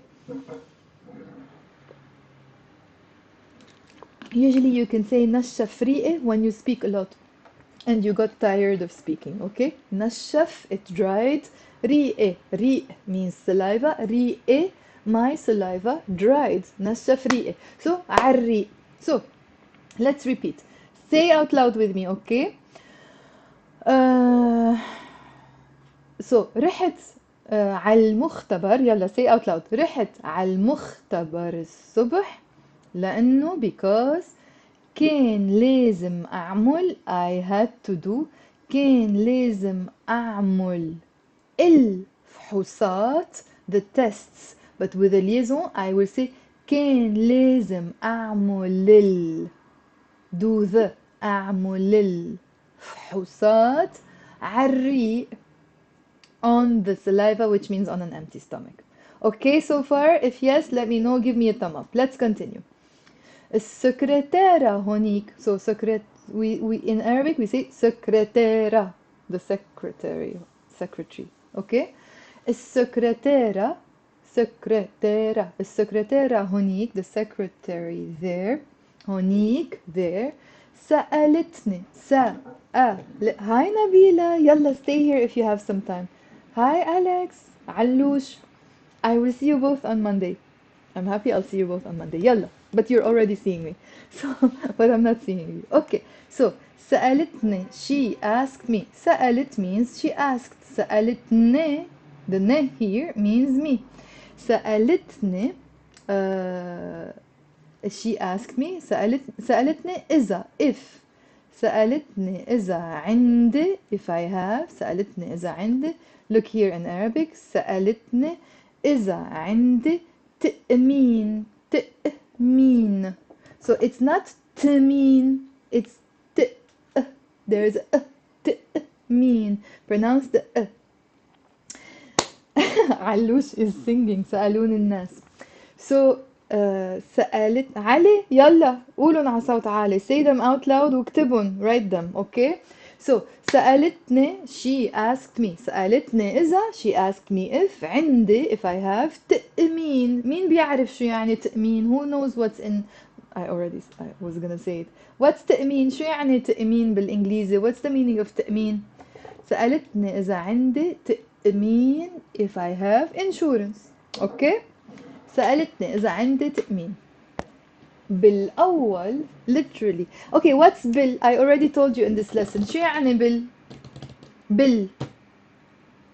Usually you can say نشف ريقه when you speak a lot and you got tired of speaking, okay? نشف, it dried. ريقه, ريق means saliva. ريقه, my saliva dried. نشف ريقه. So عالريق. So let's repeat. Say out loud with me, okay? So رحت على المختبر. يلا say out loud. رحت على المختبر الصبح لأنه because كان لازم أعمل I had to do. كان لازم أعمل الفحوصات the tests, but with a liaison I will say كان لازم أعمل do the أعمل الفحوصات عالريق on the saliva, which means on an empty stomach. Okay, so far? If yes, let me know. Give me a thumb up. Let's continue. السكرتيرة هونيك. So we in Arabic we say سكرتيرة, the secretary. Okay. السكرتيرة السكرتيرة هونيك, the secretary there. هونيك there. سألتني. Hi Nabila. يلا stay here if you have some time. Hi Alex. علوش. I will see you both on Monday. I'm happy I'll see you both on Monday. يلا. But you're already seeing me. So, but I'm not seeing you. Okay. So, سألتني. She asked me. سألت means she asked. سألتني. The ne here means me. سألتني. She asked me. سألتني إذا. If. سألتني إذا عندي. If I have. سألتني إذا عندي. Look here in Arabic. سألتني إذا عندي تأمين. تأمين. So it's not تمين. It's there's a تأمين. Pronounce the علوش is singing. سألون الناس. So سألت علي. يلا قولن على صوت عالي. Say them out loud واكتبن. Write them. Okay. So سألتني. She asked me. سألتني إذا. She asked me if. عندي. If I have. تأمين. مين بيعرف شو يعني تأمين? Who knows what's in... I was gonna say it. What's تأمين? شو يعني تأمين بالإنجليزي? What's the meaning of تأمين? سألتني إذا عندي تأمين. If I have insurance. Okay. سألتني إذا عندي تأمين. بالأول literally. Okay, what's bill? I already told you in this lesson. شو يعني bill? Bill.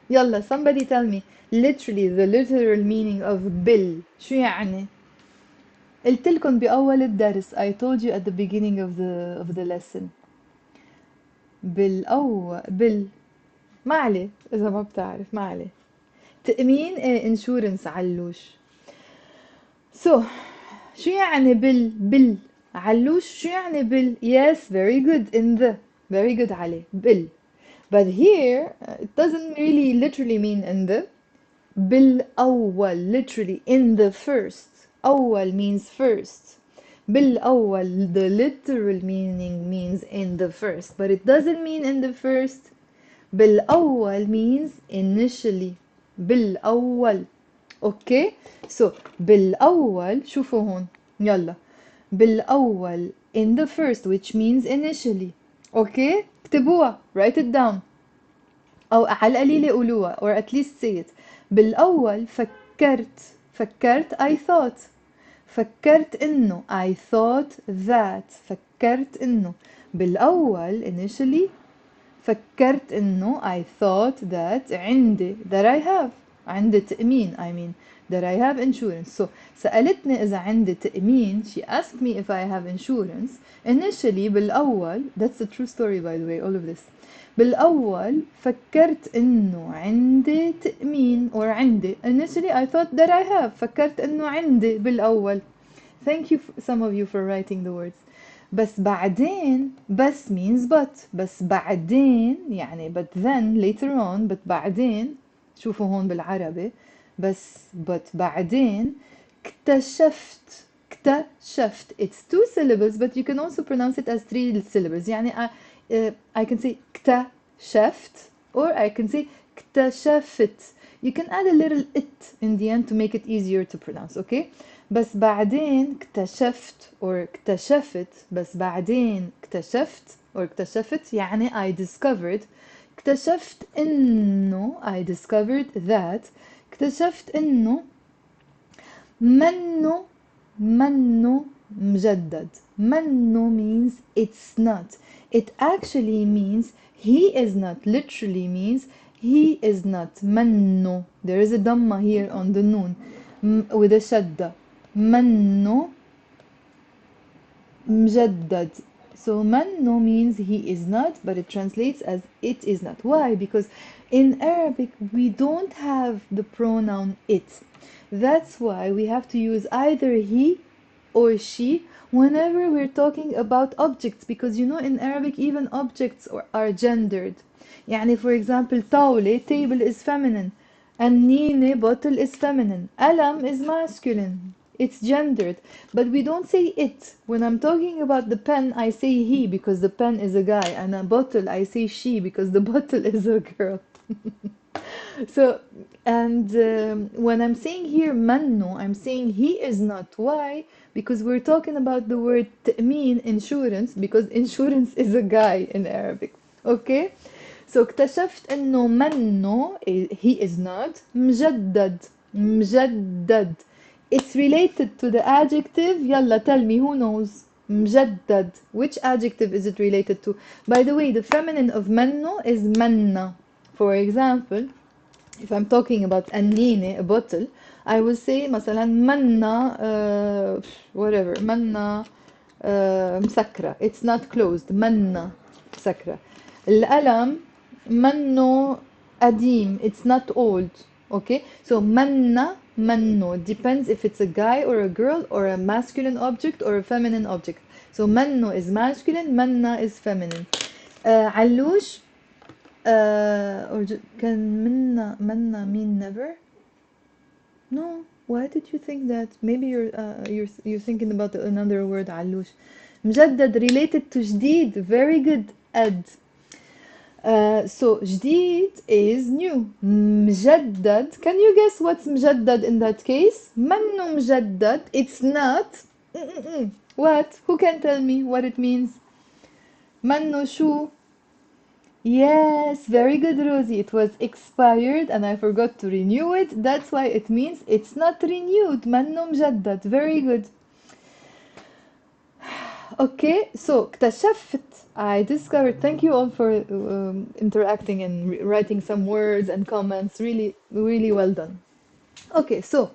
يلا, somebody tell me. Literally, the literal meaning of bill. شو يعني? قلت لكم بأول الدرس. I told you at the beginning of the lesson. بالأول bill. ما عليه إذا ما بتعرف. ما عليه. تأمين insurance علوش. So شو يعني بال علوش شو يعني بال yes very good in the very good علي بال but here it doesn't really literally mean in the بالأول literally in the first أول means first بالأول the literal meaning means in the first but it doesn't mean in the first بالأول means initially بالأول اوكي سو بالأول شوفوا هون يلا بالأول in the first which means initially اوكي اكتبوها write it down أو على القليلة قولوها or at least say it بالأول فكرت I thought فكرت إنه I thought that فكرت إنه بالأول initially فكرت إنه I thought that عندي that I have عندي تأمين I mean that I have insurance so سألتني إذا عندي تأمين she asked me if I have insurance initially بالأول that's a true story by the way all of this بالأول فكرت إنه عندي تأمين or عندي initially I thought that I have فكرت إنه عندي بالأول thank you some of you for writing the words بس بعدين بس means but بس بعدين يعني but then later on but بعدين شوفوا هون بالعربي بس but بعدين اكتشفت اكتشفت. It's two syllables, but you can also pronounce it as three syllables. يعني I can say اكتشفت, or I can say اكتشفت. You can add a little it in the end to make it easier to pronounce, okay? بس بعدين اكتشفت or اكتشفت, بس بعدين اكتشفت or اكتشفت يعني I discovered. اكتشفت إنه I discovered that. اكتشفت إنه منه مجدد. منه means it's not. It actually means he is not. Literally means he is not. منه. There is a dhamma here on the noon with a shadda. منه مجدد. So منه means he is not, but it translates as it is not. Why? Because in Arabic we don't have the pronoun it. That's why we have to use either he or she whenever we're talking about objects, because you know in Arabic even objects are gendered. يعني for example طاولة, table is feminine, النينة, bottle is feminine, قلم is masculine. It's gendered, but we don't say it. When I'm talking about the pen, I say he because the pen is a guy, and a bottle I say she because the bottle is a girl. So, and when I'm saying here manno, I'm saying he is not. Why? Because we're talking about the word تأمين, insurance, because insurance is a guy in Arabic. Okay? So اكتشفت إنه منه he is not مجدد. مجدد. It's related to the adjective. يلا tell me, who knows? مجدد. Which adjective is it related to? By the way, the feminine of منه is منة. For example, if I'm talking about النينة, a bottle, I will say مثلا منة whatever, منة مسكرة. It's not closed. منة مسكرة. القلم منه قديم. It's not old. Okay, so منة منه depends if it's a guy or a girl or a masculine object or a feminine object. So منه is masculine, منة is feminine. علوش can minna mean never? No. Why did you think that? Maybe you're thinking about another word, علوش. مجدد related to جديد. Very good. أد. So جديد is new. مجدد. Can you guess what's مجدد in that case? منه مجدد. It's not. What? Who can tell me what it means? منه شو? Yes, very good, Rosie. It was expired and I forgot to renew it. That's why it means it's not renewed. منه مجدد. Very good. Okay, so اكتشفت. I discovered. Thank you all for interacting and writing some words and comments. Really, really well done. Okay, so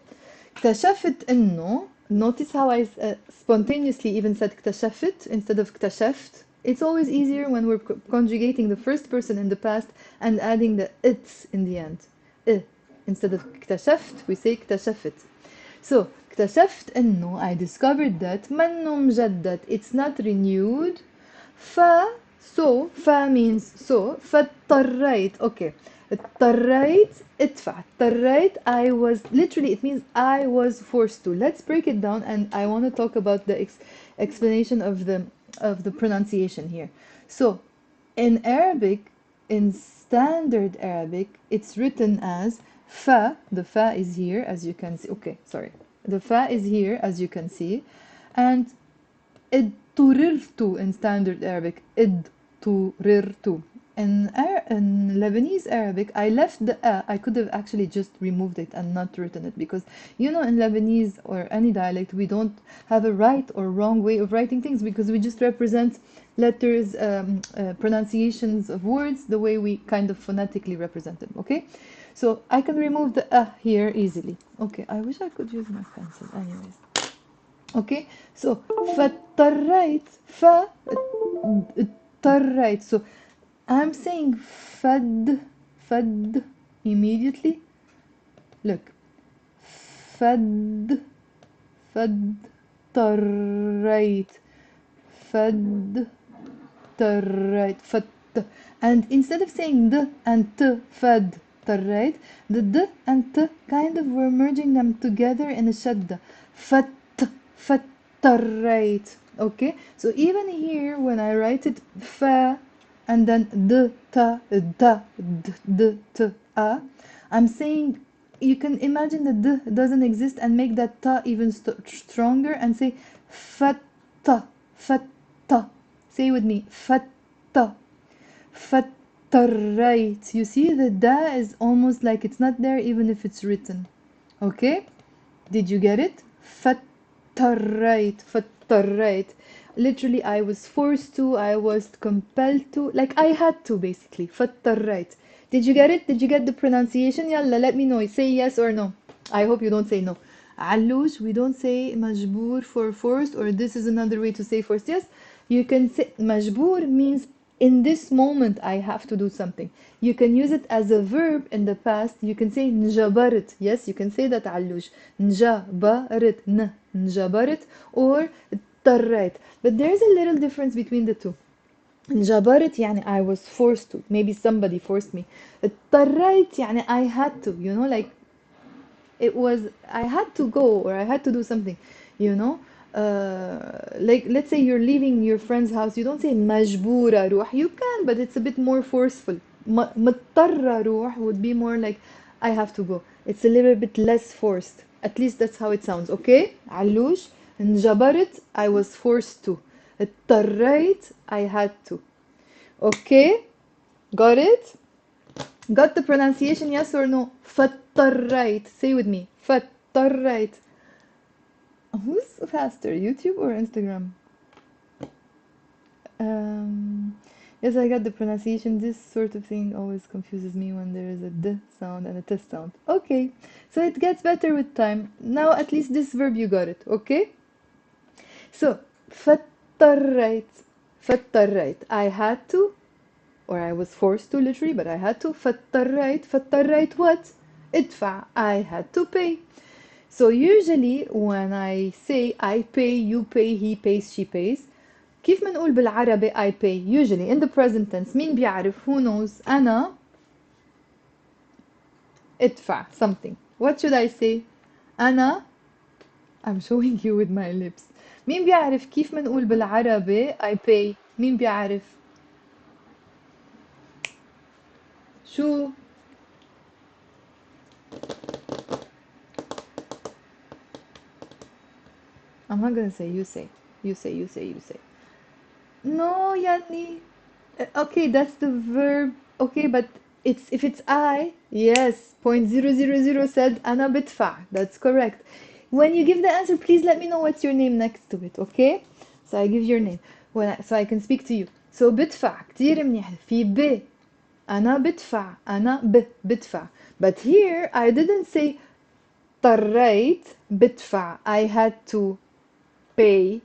اكتشفت إنه. Notice how I spontaneously even said اكتشفت instead of اكتشفت. It's always easier when we're conjugating the first person in the past and adding the it's in the end. Instead of اكتشفت, we say اكتشفت. So, اكتشفت إنه I discovered that منه مجدد. It's not renewed. So means so. فاضطريت. Okay. اضطريت ادفع. اضطريت I was literally it means I was forced to. Let's break it down and I want to talk about the explanation of the pronunciation here. So in Arabic, in standard Arabic, it's written as fa. The fa is here as you can see. Okay, sorry. The fa is here as you can see, and اضطررت in standard Arabic. اضطررت. In Lebanese Arabic, I left the I could have actually just removed it and not written it because you know in Lebanese or any dialect we don't have a right or wrong way of writing things because we just represent letters, pronunciations of words the way we kind of phonetically represent them. Okay, so I can remove the here easily. Okay, I wish I could use my pencil. Anyways. Okay, so فاضطريت اضطريت. So I'm saying fad immediately. Look, fad اضطريت فد. And instead of saying the and t, fad اضطريت, the d and t kind of we're merging them together in a shadda. فت. اضطريت. Okay, so even here when I write it fa and then d ta da d t a, I'm saying you can imagine that d doesn't exist and make that ta even stronger and say fatta fatta. Say with me, fatta fatarrayt. You see the da is almost like it's not there even if it's written. Okay, did you get it? Fatarrayt. Literally, I was forced to, I was compelled to, like I had to basically. Fatarrayt. Did you get it? Did you get the pronunciation? Yalla, let me know. Say yes or no. I hope you don't say no. Allouj, we don't say majboor for forced, or this is another way to say forced. Yes, you can say majboor means in this moment I have to do something. You can use it as a verb in the past. You can say njabarit. Yes, you can say that allouj. Njabarit, njabarit, or اضطريت. But there's a little difference between the two. انجبرت يعني I was forced to. Maybe somebody forced me. اضطريت يعني I had to. You know, like it was I had to go or I had to do something. You know, like let's say you're leaving your friend's house. You don't say مجبورة أروح. You can, but it's a bit more forceful. مضطرة أروح would be more like I have to go. It's a little bit less forced. At least that's how it sounds. Okay, علوش. انجبرت I was forced to. اضطريت I had to. Okay, got it? Got the pronunciation, yes or no? فاضطريت. Say with me. فاضطريت. Who's faster, YouTube or Instagram? Yes, I got the pronunciation. This sort of thing always confuses me when there is a d sound and a t sound. Okay, so it gets better with time. Now at least this verb you got it, okay? So, فاضطريت. فاضطريت. I had to, or I was forced to literally, but I had to. فاضطريت. فاضطريت what? ادفع. I had to pay. So usually when I say I pay, you pay, he pays, she pays, كيف منقول بالعربي I pay? Usually in the present tense. مين بيعرف? Who knows? أنا ادفع something. What should I say? أنا I'm showing you with my lips. مين بيعرف كيف منقول بالعربي I pay؟ مين بيعرف؟ شو؟ I'm not gonna say. You say. You say. You say. You say. No, Yani. Okay, that's the verb. Okay, but it's if it's I. Yes. 0.000 said أنا بدفع. That's correct. When you give the answer, please let me know what's your name next to it. Okay? So I give your name. So I can speak to you. So بدفع كتير منيح. في ب. أنا بدفع. أنا بدفع. But here I didn't say اضطريت بدفع. I had to pay.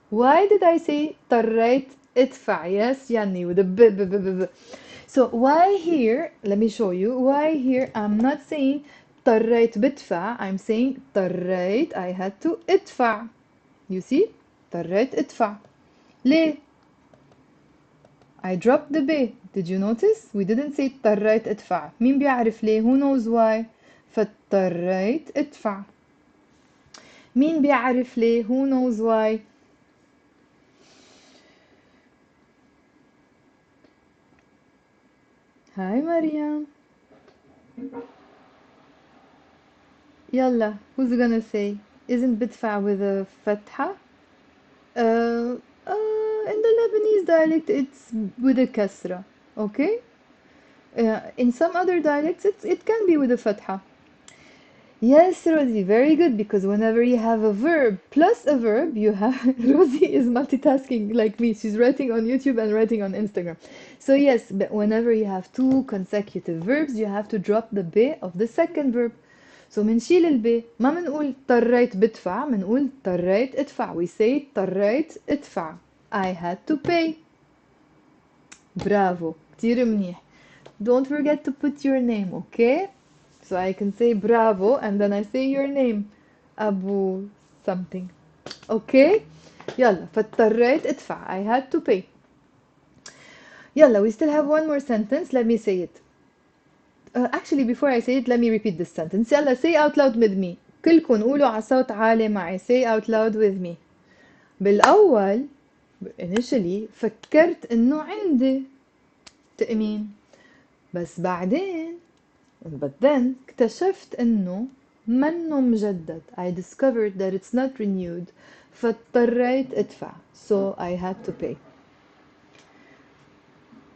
Why did I say اضطريت ادفع? Yes, يعني with a b. So why here, let me show you, why here I'm not saying اضطريت بدفع, I'm saying اضطريت I had to ادفع. You see? اضطريت ادفع. ليه? I dropped the b. Did you notice? We didn't say اضطريت ادفع. مين بيعرف ليه? Who knows why? فاضطريت ادفع. مين بيعرف ليه؟ Who knows why? Hi Mariam. يلا, who's gonna say? Isn't بدفع with a فتحة? In the Lebanese dialect, it's with a kasra. Okay? In some other dialects, it can be with a fatha. Yes, Rosie, very good, because whenever you have a verb plus a verb, you have Rosie is multitasking like me. She's writing on YouTube and writing on Instagram. So yes, but whenever you have two consecutive verbs, you have to drop the b of the second verb. So منشيل الب. ما منقول اضطريت بدفع, منقول اضطريت ادفع. We say اضطريت ادفع. I had to pay. Bravo. كتير منيح. Don't forget to put your name, okay? So I can say bravo and then I say your name. Abu something. Okay? يلا, فاضطريت ادفع. I had to pay. يلا, we still have one more sentence. Let me say it. Actually, before I say it, let me repeat this sentence. يلا, say out loud with me. كلكم قولوا على صوت عالي معي. Say out loud with me. بالأول initially فكرت إنه عندي تأمين، بس بعدين but then اكتشفت إنه منه مجدد. I discovered that it's not renewed. فاضطريت أدفع. So I had to pay.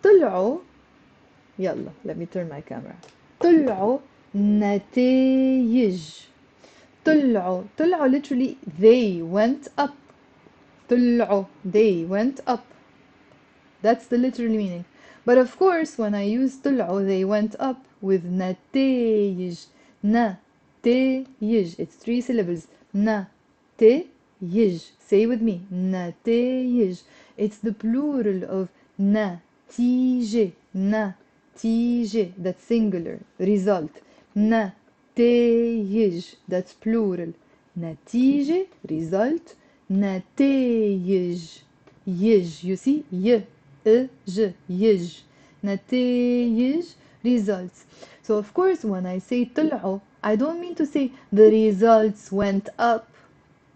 طلعوا يلا let me turn my camera. طلعوا نتائج. طلعوا literally they went up. طلعوا they went up. That's the literal meaning. But of course when I use طلعوا they went up with نتائج. نتائج. It's 3 syllables. نتائج. Say with me. نتائج. It's the plural of نتيجة. نتيجة. That's singular. Result. نتائج. That's plural. نتيجة. Result. نتائج. يج. You see? ج. يج. نتائج. Results. So of course when I say طلعوا, I don't mean to say the results went up.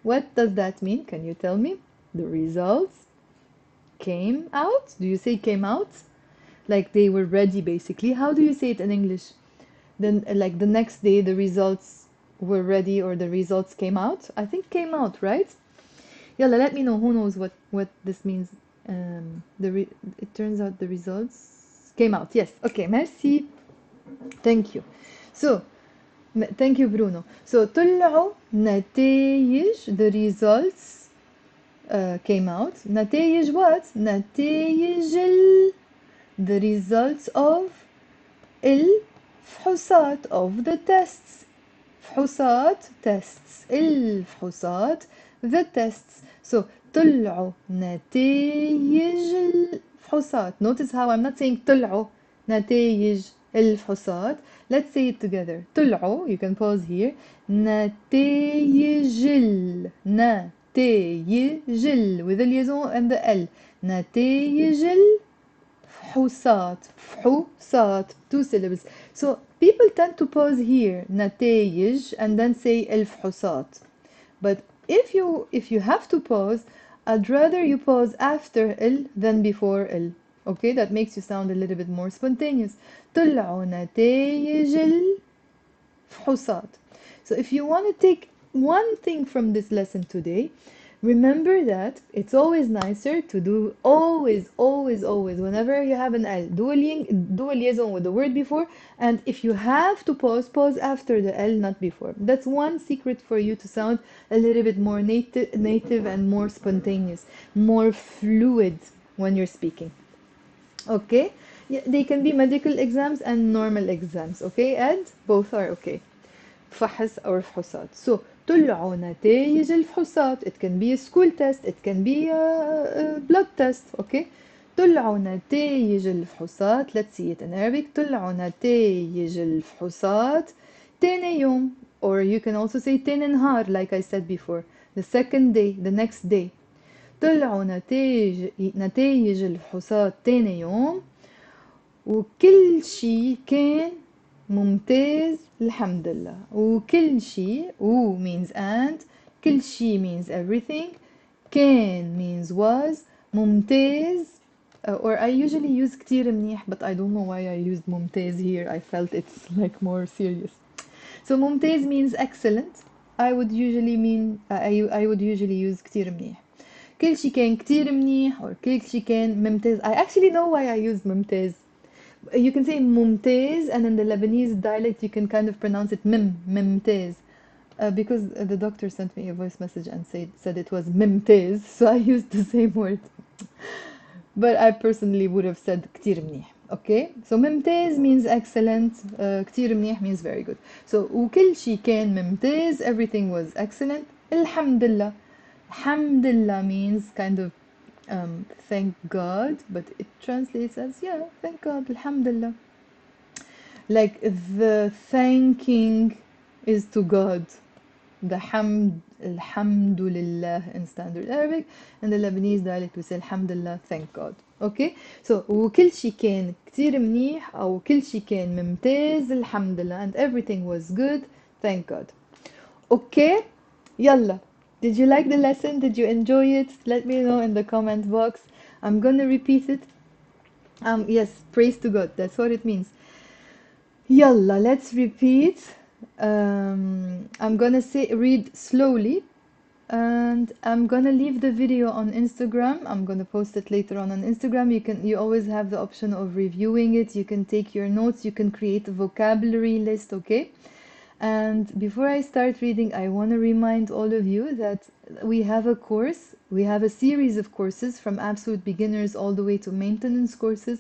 What does that mean? Can you tell me? The results came out? Do you say came out? Like they were ready basically. How do you say it in English? Then like the next day the results were ready or the results came out? I think came out, right? Yalla, let me know who knows what this means. It turns out the results came out. Yes. Okay, merci. Thank you. So, thank you, Bruno. So, طلعوا نتائج, the results came out. نتائج what? نتائج the results of الفحوصات of the tests. فحوصات tests. الفحوصات the tests. So, طلعوا نتائج الفحوصات. Notice how I'm not saying طلعوا نتائج الفحوصات. Let's say it together. طلعوا, you can pause here. نتائج نتائج with the liaison and the L. نتائج الفحوصات. فحوصات. 2 syllables. So people tend to pause here. نتائج and then say الفحوصات. But if you have to pause, I'd rather you pause after ال than before ال. Okay, that makes you sound a little bit more spontaneous. طلعوا نتائج الفحوصات. So if you want to take one thing from this lesson today, remember that it's always nicer to do always whenever you have an L, do a liaison with the word before, and if you have to pause after the L, not before. That's one secret for you to sound a little bit more native and more spontaneous, more fluid when you're speaking. Okay, yeah, they can be medical exams and normal exams. Okay, and both are okay. فحص or فحوصات. So طلعوا نتائج الفحوصات. It can be a school test. It can be a blood test. Okay. طلعوا نتائج الفحوصات. Let's see it in Arabic. طلعوا نتائج الفحوصات تاني يوم. Or you can also say تاني نهار like I said before. The second day, the next day. طلعوا نتائج الفحوصات تاني يوم وكل شي كان ممتاز الحمد لله. وكل شي و means and, كل شي means everything, كان means was, ممتاز or I usually use كتير منيح, but I don't know why I used ممتاز here. I felt it's like more serious. So ممتاز means excellent. I would usually use كتير منيح. كل شي كان كتير منيح or كل شي كان ممتاز. I actually know why I used ممتاز. You can say ممتاز, and in the Lebanese dialect you can kind of pronounce it ممتاز, because the doctor sent me a voice message and said it was ممتاز, so I used the same word. But I personally would have said كتير منيح. Okay, so ممتاز means excellent, كتير منيح means very good. So وكل شي كان ممتاز, everything was excellent. الحمد لله. الحمد لله means kind of thank God, but it translates as thank God, alhamdulillah. Like the thanking is to God. The hamd, alhamdulillah in standard Arabic, and the Lebanese dialect we say alhamdulillah, thank God. Okay, so وكل شي كان كتير منيح أو كل شي كان ممتاز الحمد لله, and everything was good, thank God. Okay, يلا Did you like the lesson? Did you enjoy it? Let me know in the comment box. I'm gonna repeat it. Yes, praise to God. That's what it means. Yalla, let's repeat. I'm gonna read slowly, and I'm gonna leave the video on Instagram. I'm gonna post it later on Instagram. You always have the option of reviewing it. You can take your notes. You can create a vocabulary list. Okay. And before I start reading, I want to remind all of you that we have a course. We have a series of courses from absolute beginners all the way to maintenance courses.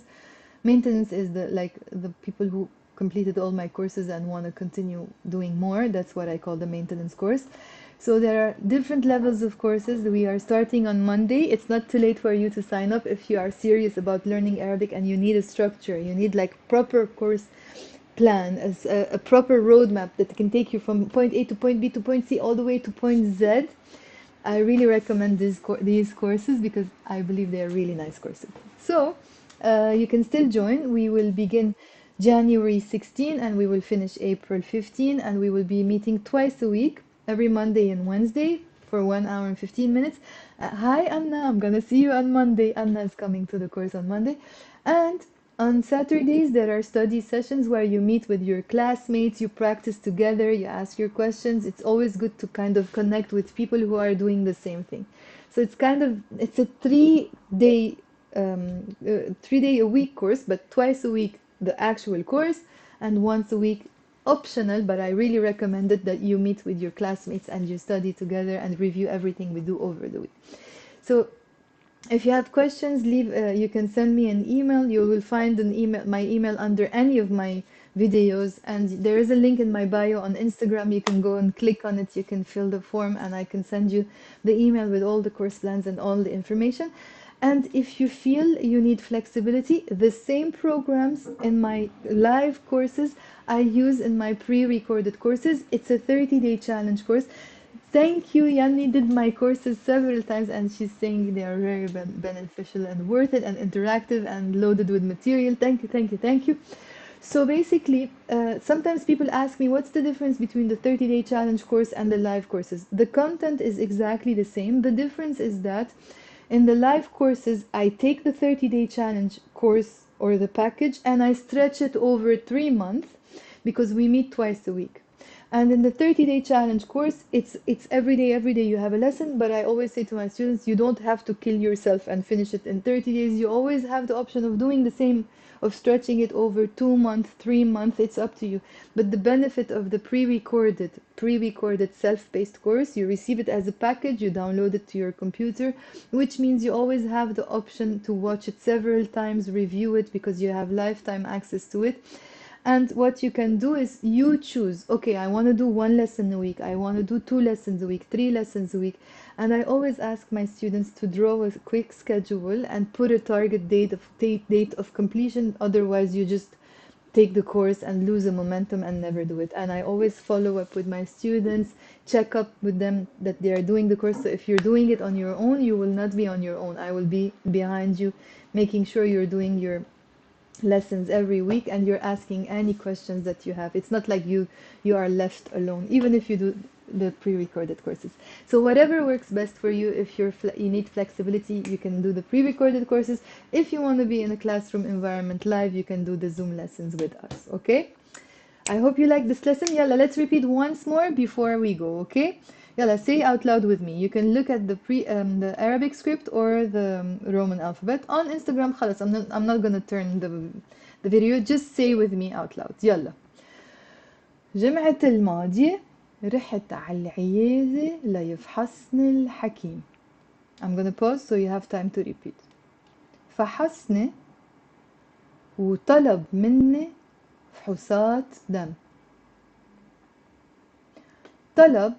Maintenance is the people who completed all my courses and want to continue doing more. That's what I call the maintenance course. So there are different levels of courses. We are starting on Monday. It's not too late for you to sign up if you are serious about learning Arabic and you need a structure. You need like proper course plan, as a proper roadmap that can take you from point A to point B to point C all the way to point Z. I really recommend these courses because I believe they are really nice courses. So you can still join. We will begin January 16 and we will finish April 15, and we will be meeting twice a week, every Monday and Wednesday for 1 hour and 15 minutes. Hi Anna, I'm gonna see you on Monday. Anna is coming to the course on Monday. And on Saturdays, there are study sessions where you meet with your classmates, you practice together, you ask your questions. It's always good to kind of connect with people who are doing the same thing. So it's a 3 day, 3 day a week course, but twice a week the actual course, and once a week optional, but I really recommend it that you meet with your classmates and you study together and review everything we do over the week. So if you have questions, you can send me an email. You will find my email under any of my videos, and there is a link in my bio on Instagram. You can go and click on it. You can fill the form, and I can send you the email with all the course plans and all the information. And if you feel you need flexibility, the same programs in my live courses I use in my pre-recorded courses. It's a 30-day challenge course. Thank you. Yanni did my courses several times and she's saying they are very beneficial and worth it and interactive and loaded with material. Thank you, thank you, thank you. So basically, sometimes people ask me what's the difference between the 30-day challenge course and the live courses. The content is exactly the same. The difference is that in the live courses, I take the 30-day challenge course or the package and I stretch it over 3 months because we meet twice a week. And in the 30-day challenge course, it's every day you have a lesson, but I always say to my students, you don't have to kill yourself and finish it in 30 days. You always have the option of doing the same, of stretching it over 2 months, 3 months, it's up to you. But the benefit of the pre-recorded self-paced course, you receive it as a package, you download it to your computer, which means you always have the option to watch it several times, review it, because you have lifetime access to it. And what you can do is you choose, okay, I want to do 1 lesson a week, I want to do 2 lessons a week, 3 lessons a week. And I always ask my students to draw a quick schedule and put a target date of completion. Otherwise, you just take the course and lose the momentum and never do it. And I always follow up with my students, check up with them that they are doing the course. So if you're doing it on your own, you will not be on your own. I will be behind you, making sure you're doing your lessons every week and you're asking any questions that you have. It's not like you are left alone, even if you do the pre-recorded courses. So whatever works best for you. If you need flexibility, you can do the pre-recorded courses. If you want to be in a classroom environment live, you can do the Zoom lessons with us. Okay, I hope you like this lesson. Yalla, let's repeat once more before we go. Okay, yalla, say out loud with me. You can look at the Arabic script or the Roman alphabet on Instagram. خلاص, I'm not gonna turn the video. Just say with me out loud. يلا. جمعة الماضية رحت على العيادة ليفحصني الحكيم. I'm gonna pause so you have time to repeat. فحصني وطلب مني فحوصات دم. طلب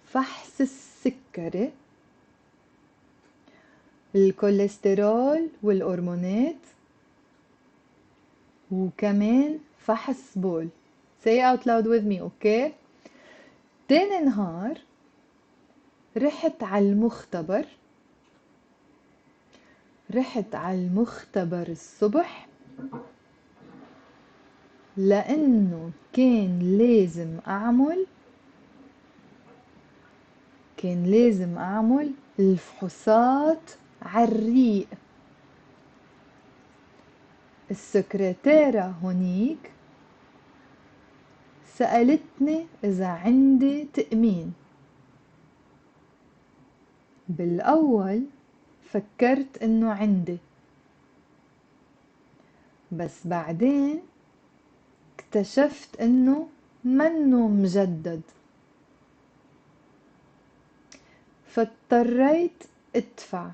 فحص السكري، الكوليسترول والهرمونات، وكمان فحص بول. Say out loud with me, okay? تاني نهار رحت على المختبر الصبح لأنه كان لازم أعمل كان لازم أعمل الفحوصات عالريق. السكرتيرة هونيك سألتني إذا عندي تأمين. بالأول فكرت إنه عندي، بس بعدين اكتشفت إنه منه مجدد، فاضطريت ادفع.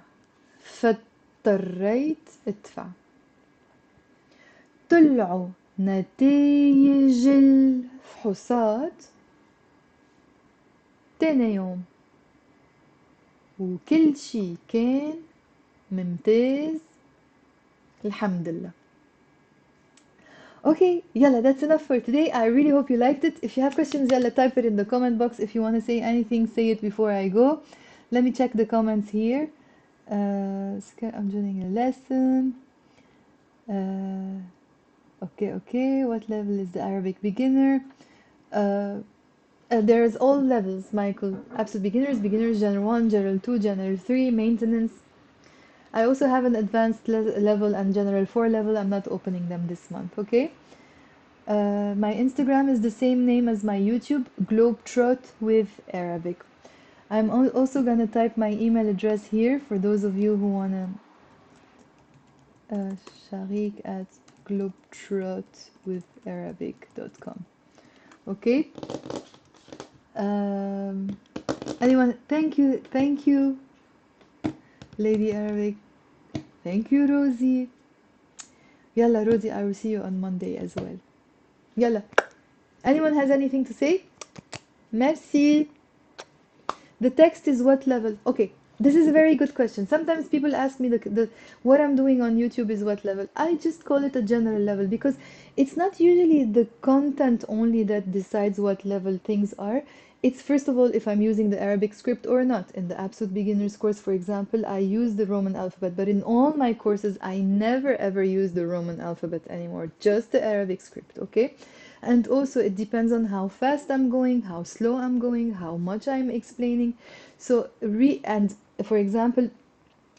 طلعوا نتائج الفحوصات تاني يوم وكل شي كان ممتاز الحمد لله. Okay, yalla, that's enough for today. I really hope you liked it. If you have questions, yalla, type it in the comment box. If you want to say anything, say it before I go. Let me check the comments here. I'm joining a lesson. Okay. What level is the Arabic beginner? There's all levels, Michael. Absolute beginners, general 1, general 2, general 3, maintenance. I also have an advanced level and general 4 level. I'm not opening them this month, okay? My Instagram is the same name as my YouTube, Globetrot with Arabic. I'm also gonna type my email address here for those of you who wanna Sharik at globetrotwitharabic.com. Okay. Anyone? Thank you, Lady Arabic. Thank you, Rosie. Yalla, Rosie, I will see you on Monday as well. Yalla. Anyone has anything to say? Merci. The text is what level? Okay, this is a very good question. Sometimes people ask me what I'm doing on YouTube is what level. I just call it a general level because it's not usually the content only that decides what level things are. It's first of all if I'm using the Arabic script or not. In the Absolute Beginners course, for example, I use the Roman alphabet, but in all my courses, I never ever use the Roman alphabet anymore, just the Arabic script, okay? And also it depends on how fast I'm going, how slow I'm going, how much I'm explaining. So and for example,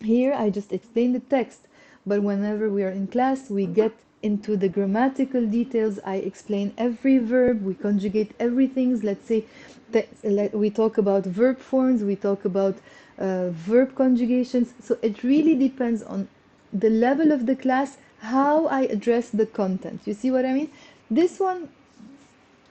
here I just explain the text, but whenever we are in class, we get into the grammatical details. I explain every verb, we conjugate everything. Let's say that we talk about verb forms, we talk about verb conjugations. So it really depends on the level of the class, how I address the content. You see what I mean? This one,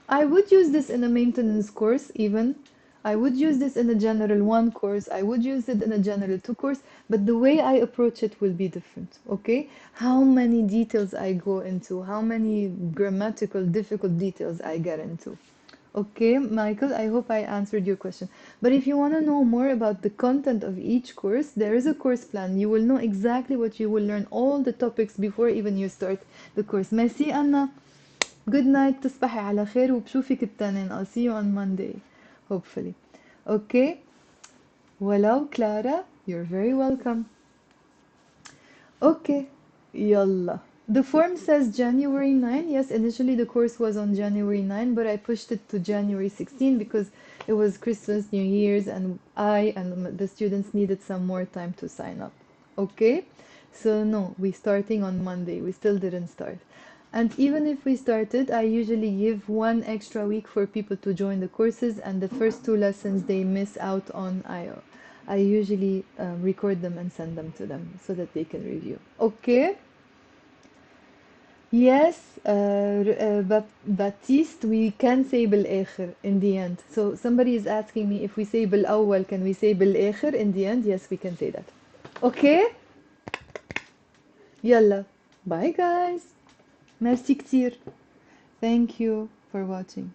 I would use this in a maintenance course even. I would use this in a general 1 course. I would use it in a general 2 course, but the way I approach it will be different, okay? How many details I go into, how many grammatical difficult details I get into. Okay, Michael, I hope I answered your question. But if you want to know more about the content of each course, there is a course plan. You will know exactly what you will learn, all the topics before even you start the course. Merci, Anna. Good night, تصبحي على خير وبشوفك التنين. I'll see you on Monday, hopefully. Okay? ولو Clara, you're very welcome. Okay, yalla. The form says January 9. Yes, initially the course was on January 9, but I pushed it to January 16 because it was Christmas, New Year's, and I and the students needed some more time to sign up. Okay? So no, we're starting on Monday. We still didn't start. And even if we started, I usually give 1 extra week for people to join the courses, and the first 2 lessons they miss out on, I usually record them and send them to them so that they can review. Okay? Yes, Baptiste, we can say بالآخر in the end. So somebody is asking me if we say بالأول, can we say بالآخر in the end? Yes, we can say that. Okay? يلا. Bye guys. Merci كتير. Thank you for watching.